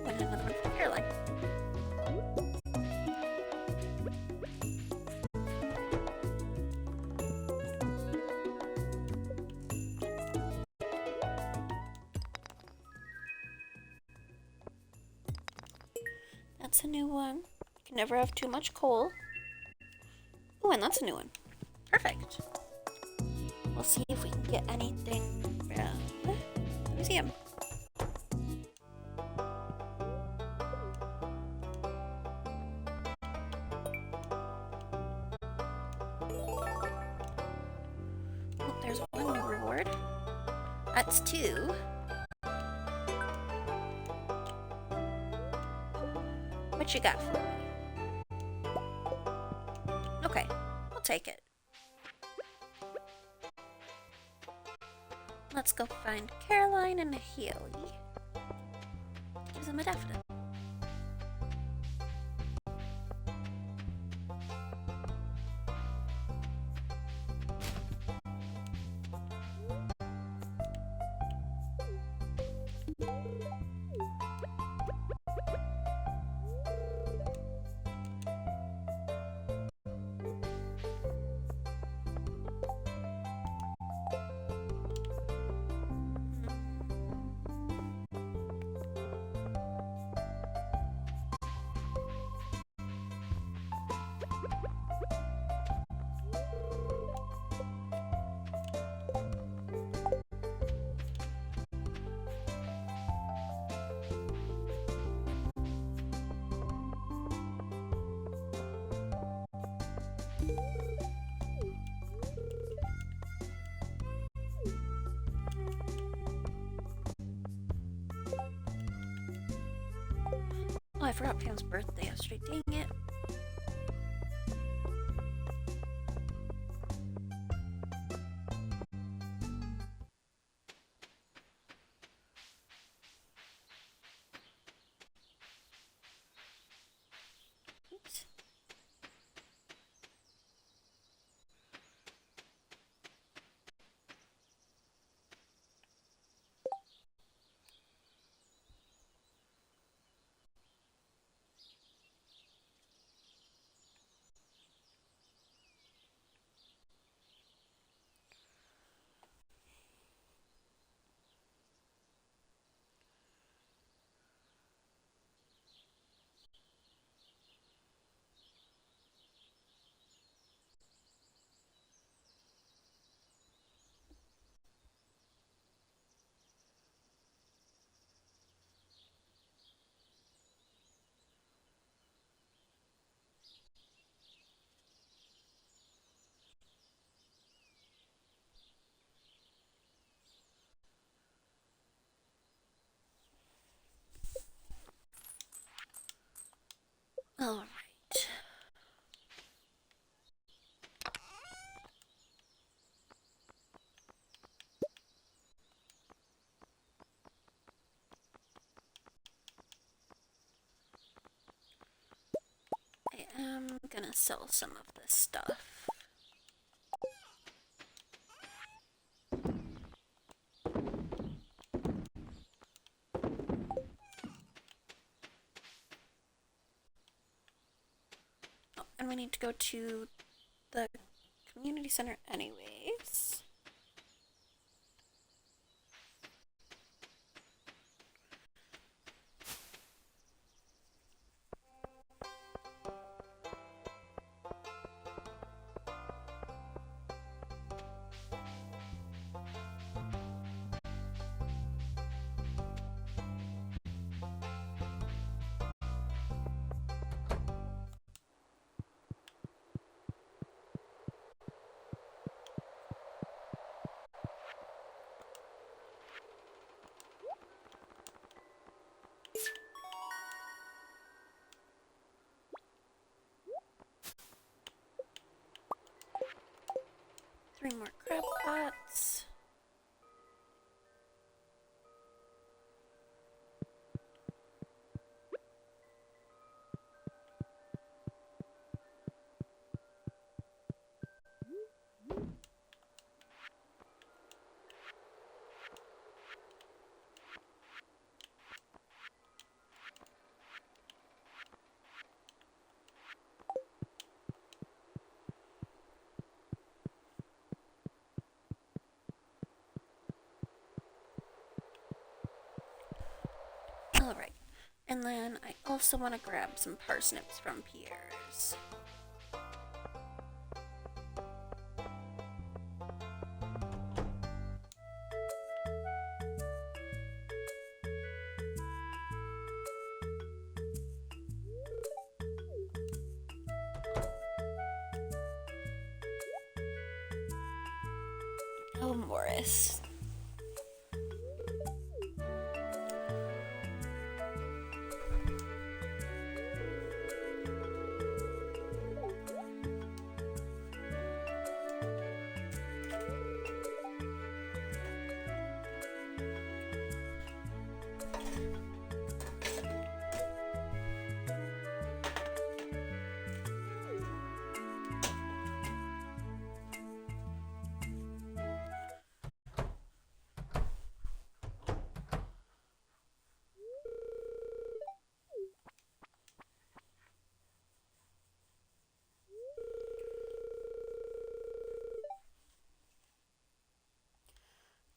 And another one for Caroline. That's a new one. You can never have too much coal. Oh, and that's a new one. Perfect. We'll see if we can get anything from the museum. Oh, there's one new reward. That's 2. What you got for me? Okay, I'll take it. Let's go find Caroline and Haley. Give them a daffodil. Oh, I forgot Pam's birthday yesterday. Dang it. Oops. All right. I am gonna sell some of this stuff. Oh, and we need to go to the community center anyways. Three more crab pots. Alright. And then I also want to grab some parsnips from Pierre's. Oh, Morris.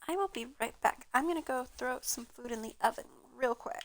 I will be right back. I'm gonna go throw some food in the oven real quick.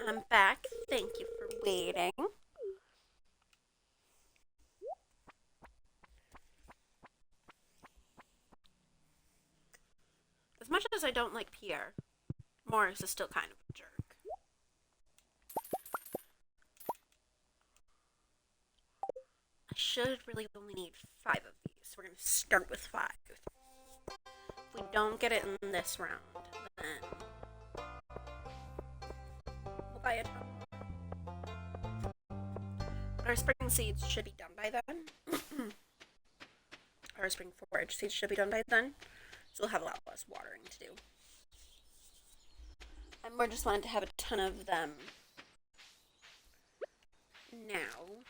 I'm back. Thank you for waiting. As much as I don't like Pierre, Morris is still kind of a jerk. I should really only need 5 of these. So we're going to start with 5. If we don't get it in this round, then we'll buy a ton. But our spring seeds should be done by then. Our spring forage seeds should be done by then. So we'll have a lot less watering to do. I more just wanted to have a ton of them now.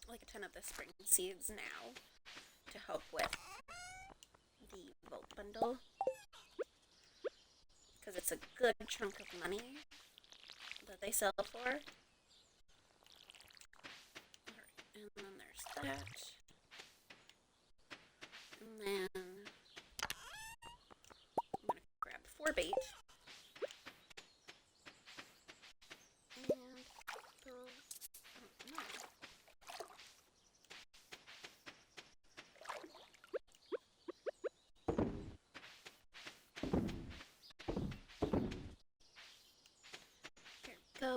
Like a ton of the spring seeds now to help with the Volt bundle. Because it's a good chunk of money that they sell for. Alright, and then there's that. And then I'm going to grab 4 bait. And throw, oh no. There we go.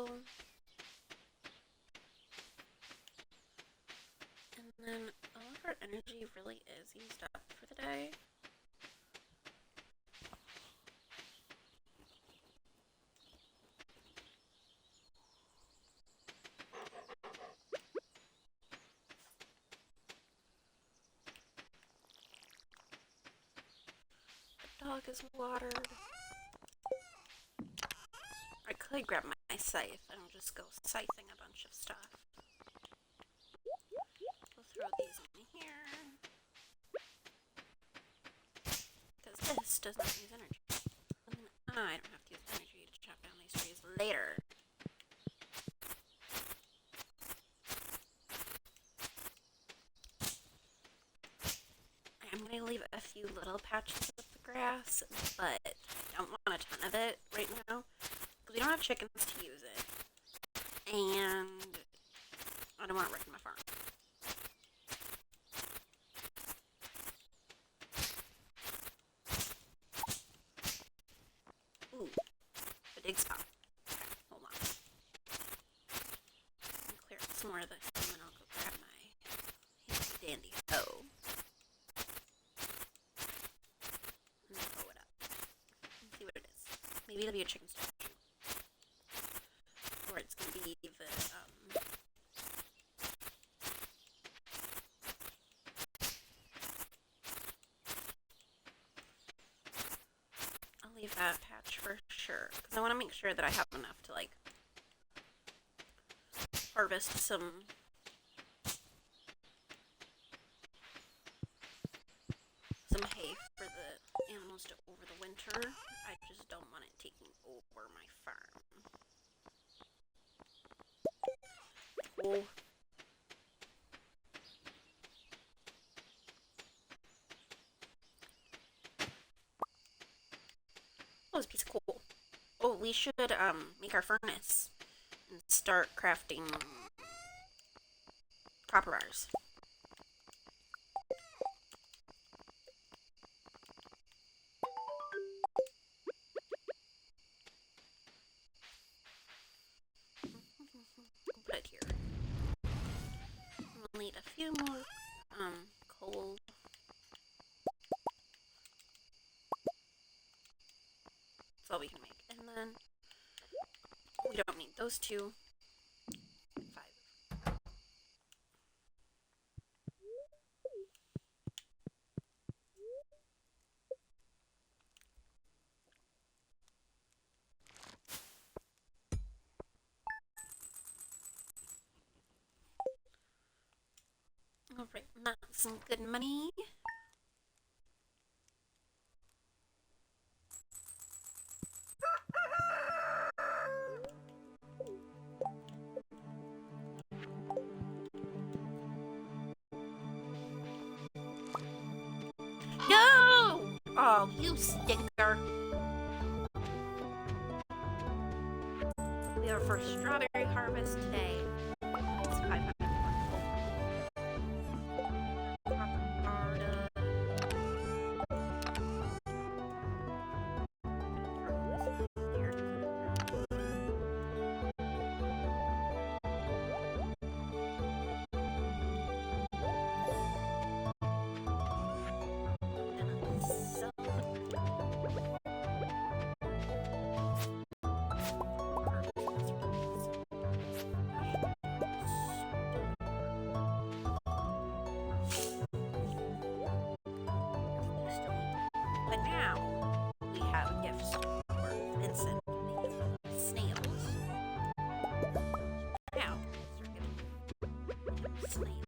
And then all of our energy really is used up for the day. The dog is watered. I could grab my scythe and just go scything a bunch of stuff. We'll throw these in here. Because this does not use energy. And then I don't have to use energy to chop down these trees later. I'm going to leave a few little patches of the grass, but I don't want a ton of it right now. Because we don't have chickens to use it. And I don't want to wreck my farm. Ooh, a dig spot. Okay, hold on. I'll clear up some more of this, and then I'll go grab my handy dandy hoe. And hoe it up. And see what it is. Maybe it'll be a chicken statue. Or it's going to be the, I'll leave that patch for sure. Because I want to make sure that I have enough to, like, harvest some hay for the animals to over the winter. I just don't want it taking over my farm. Cool. Oh, this piece of coal. Oh, we should make our furnace and start crafting copper bars. Put it here. We'll need a few more coal. That's all we can make. And then we don't need those 2. 5. Alright, that's some good money. No! Oh, you stinker. be our first strawberry harvest today. It's 500 But now we have gifts for Vincent, the snails. Now we're getting snails.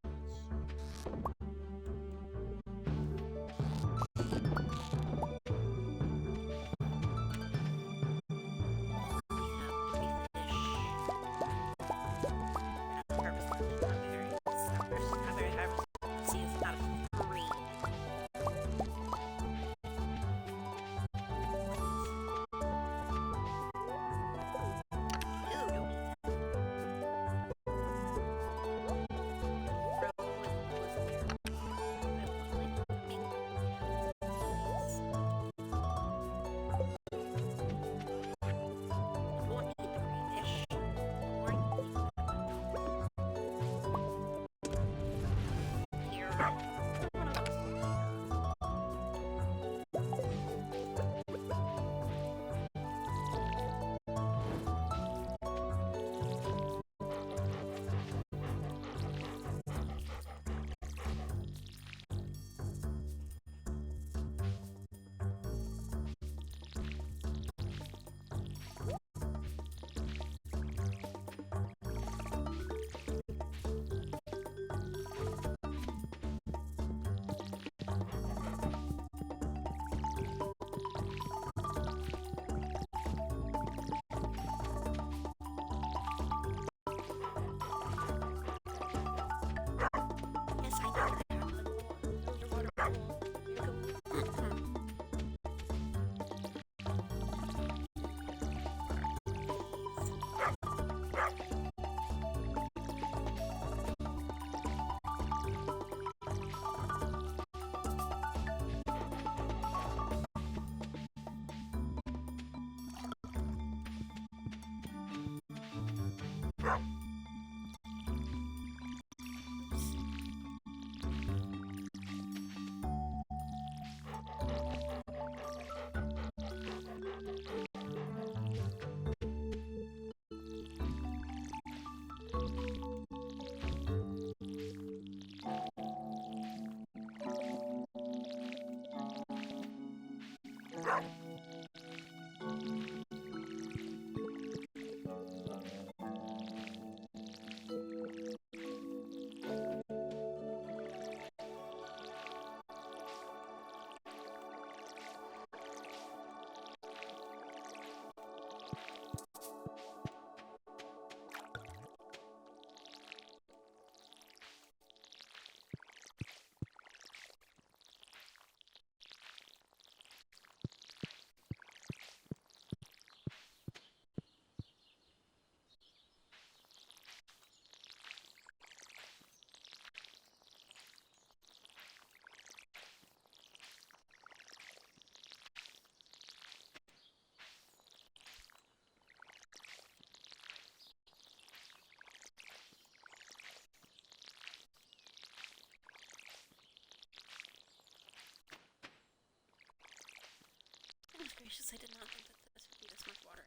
Goodness gracious, I did not think that this would be this much watering.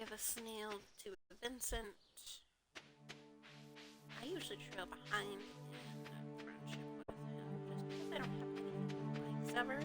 give a snail to Vincent. I usually trail behind in friendship with him just because I don't have anything like ever.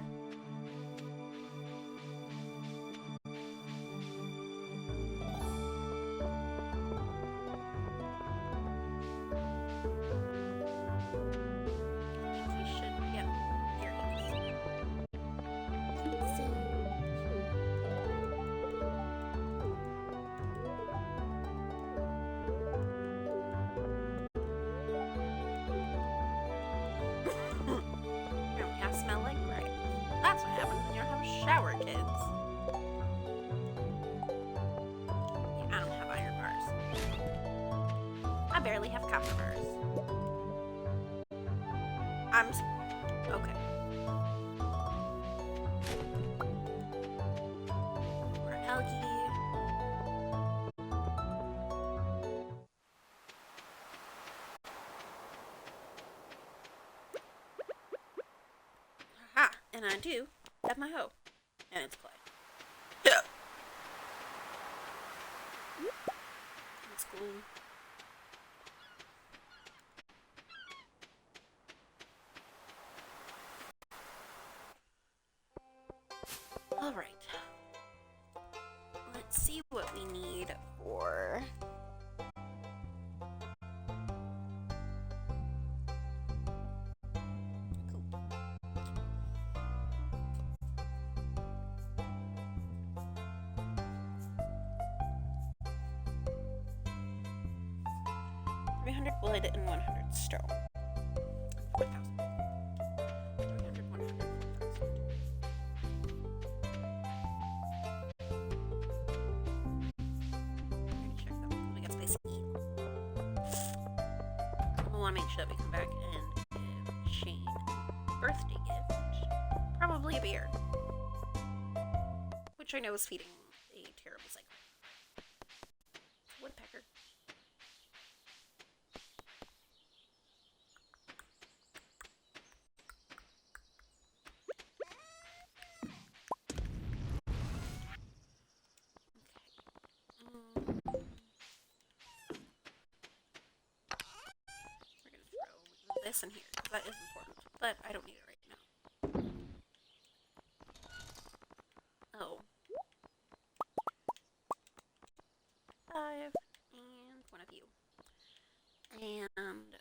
Smell like rice. That's what happens when you don't have a shower, kids. Yeah, I don't have iron bars. I barely have copper bars. Okay. More algae. Aha! And I do have my hoe. And it's clay. Yeah. That's cool. Alright. Let's see what we need for... Cool. 300 wood and 100 stone. 4,000. 300, 100, 4,000. Check that because we got spicy eel. We want to make sure that we come back and give Shane a birthday gift. Probably a beer. Which I know is feeding a terrible cycle. Woodpecker. This in here, because that is important, but I don't need it right now. Oh. 5, and one of you. And...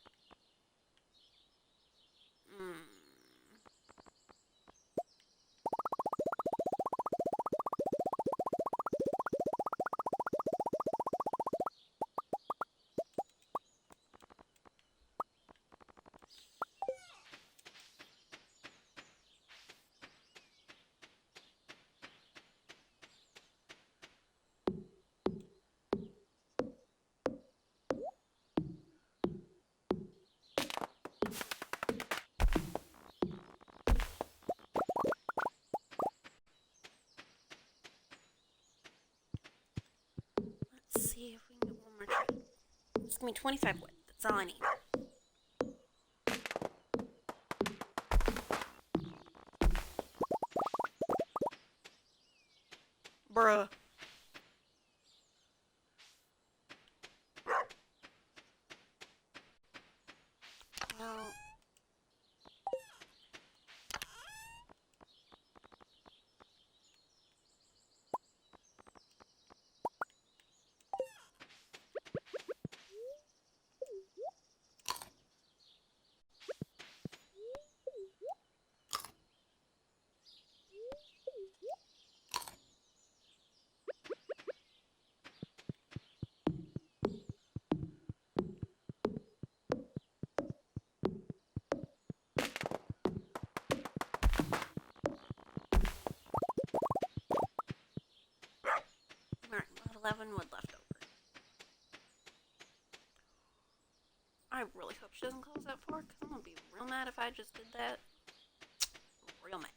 let's see if we can get one more tree. Just give me 25 wood. That's all I need. Bruh. No. Alright, we'll have 11 wood left over. I really hope she doesn't close that fork, because I'm going to be real mad if I just did that. Real mad.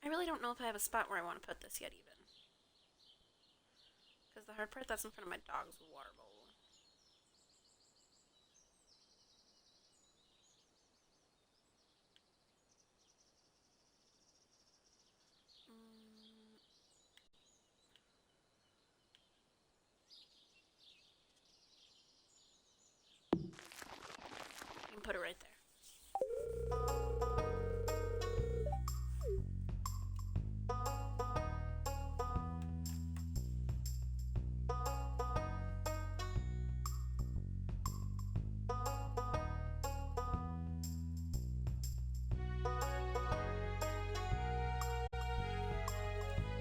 I really don't know if I have a spot where I want to put this yet, even. Because the hard part, that's in front of my dog's water bowl. You can put it right there.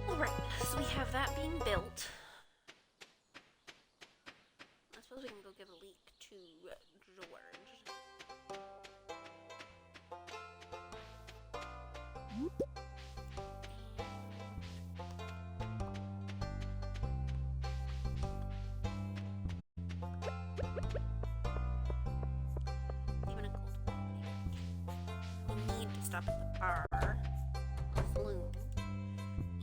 Alright, so we have that being built. I suppose we can go give a leak to George. Even a cold we need to stop at the bar, saloon,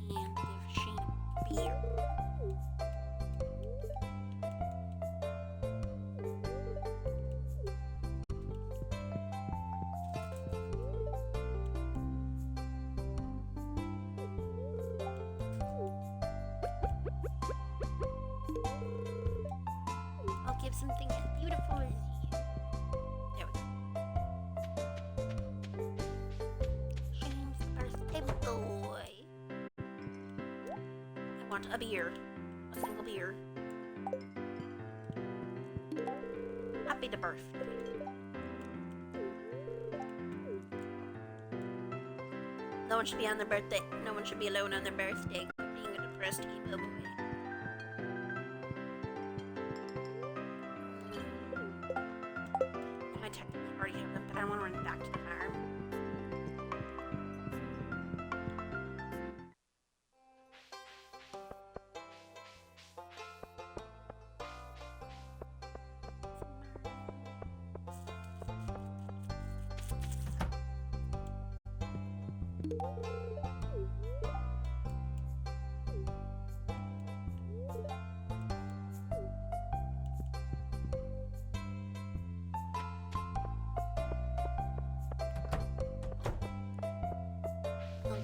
and give Shane a beer. I'll give something as beautiful as you. There we go. Shane's birthday boy. I want a beer. A single beer. Happy the birthday. No one should be on their birthday. No one should be alone on their birthday. Being a depressed emo boy. I technically already have them, but I don't want to run back to the farm.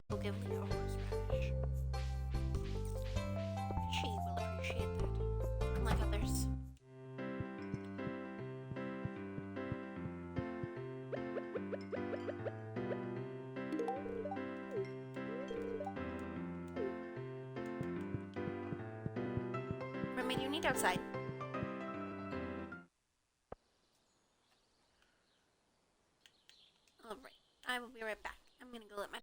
I'll give Leah a horseradish. She will appreciate that, unlike others. Mermaid, you need outside. Alright, I will be right back. I'm gonna go let my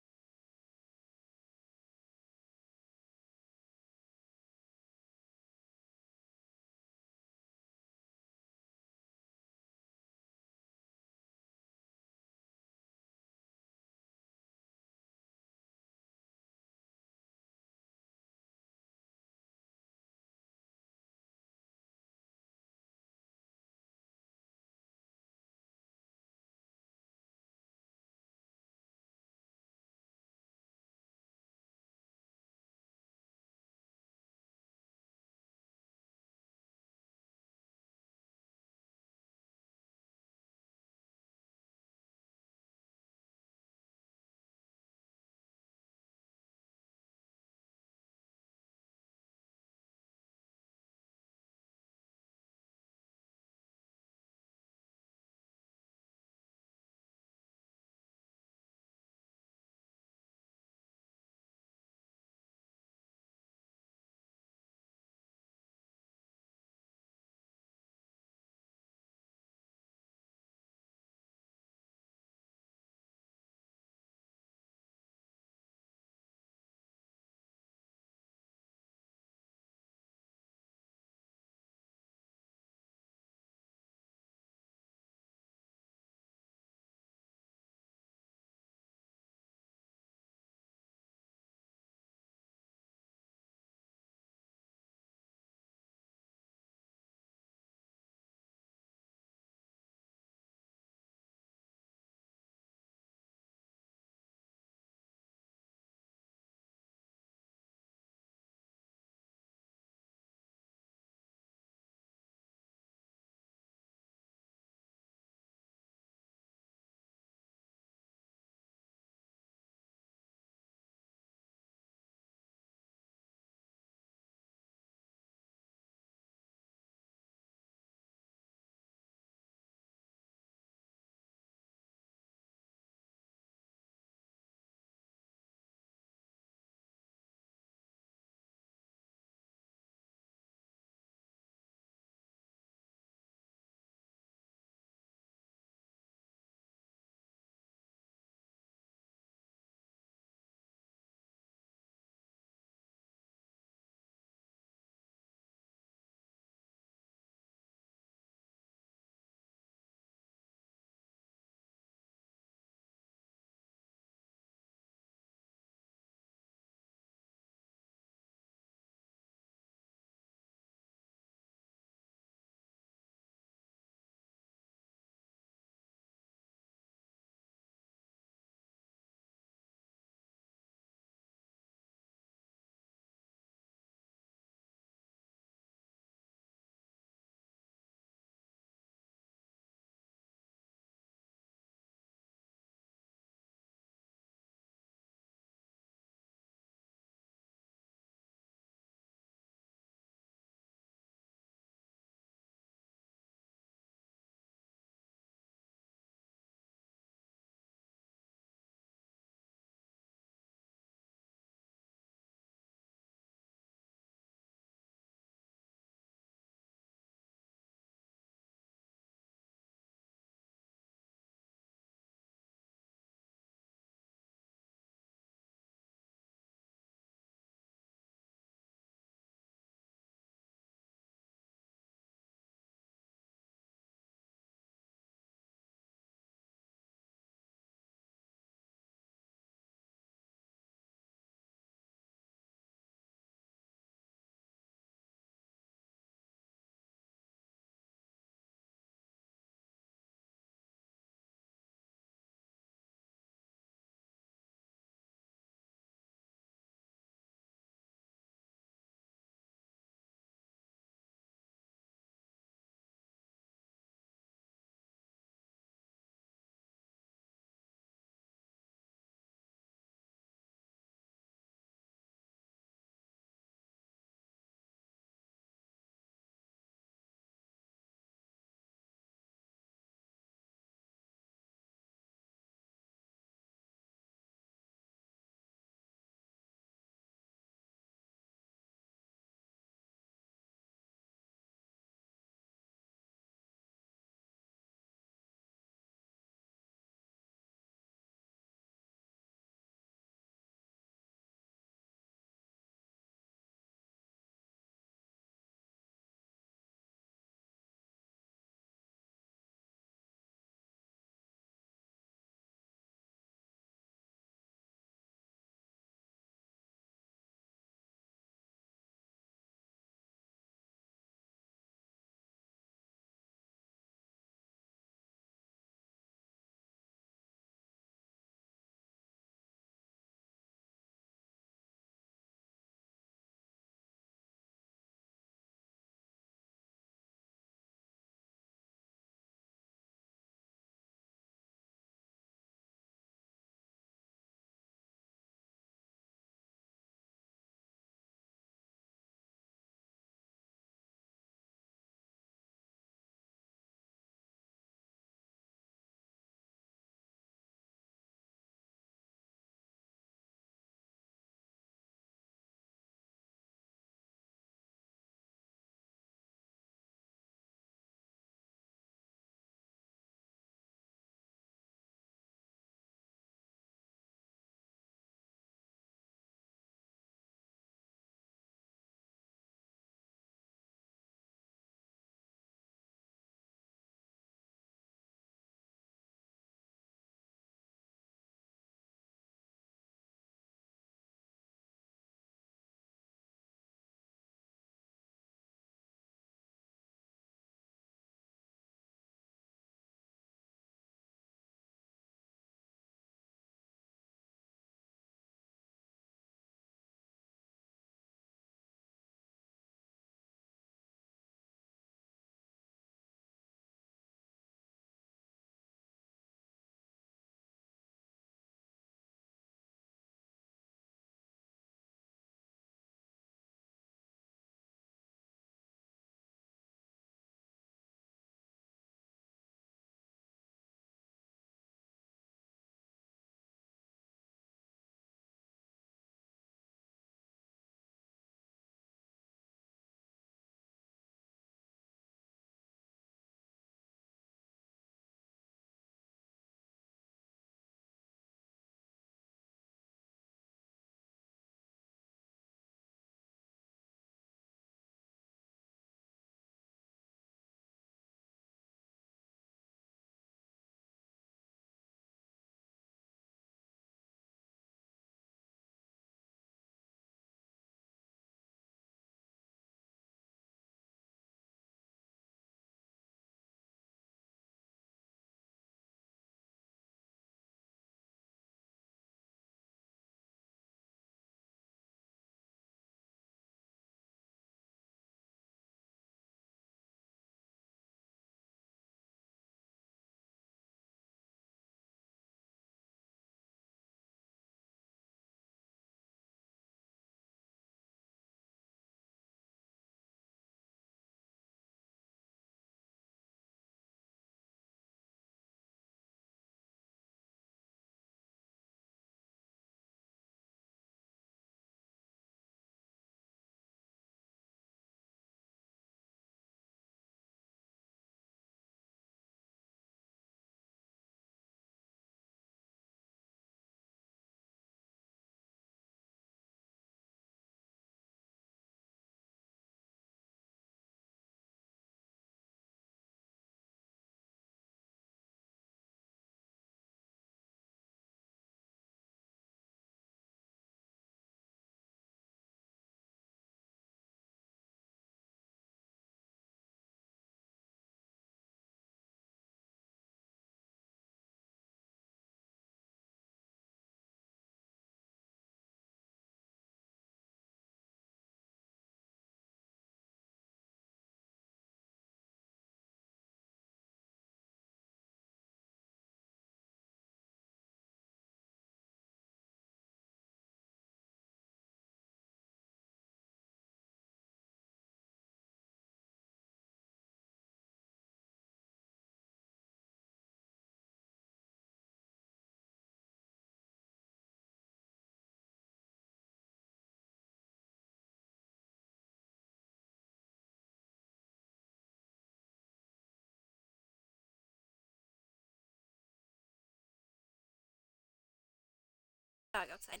dog outside.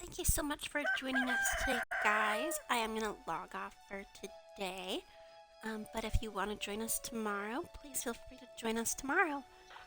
Thank you so much for joining us today, guys. I am going to log off for today. But if you want to join us tomorrow, please feel free to join us tomorrow.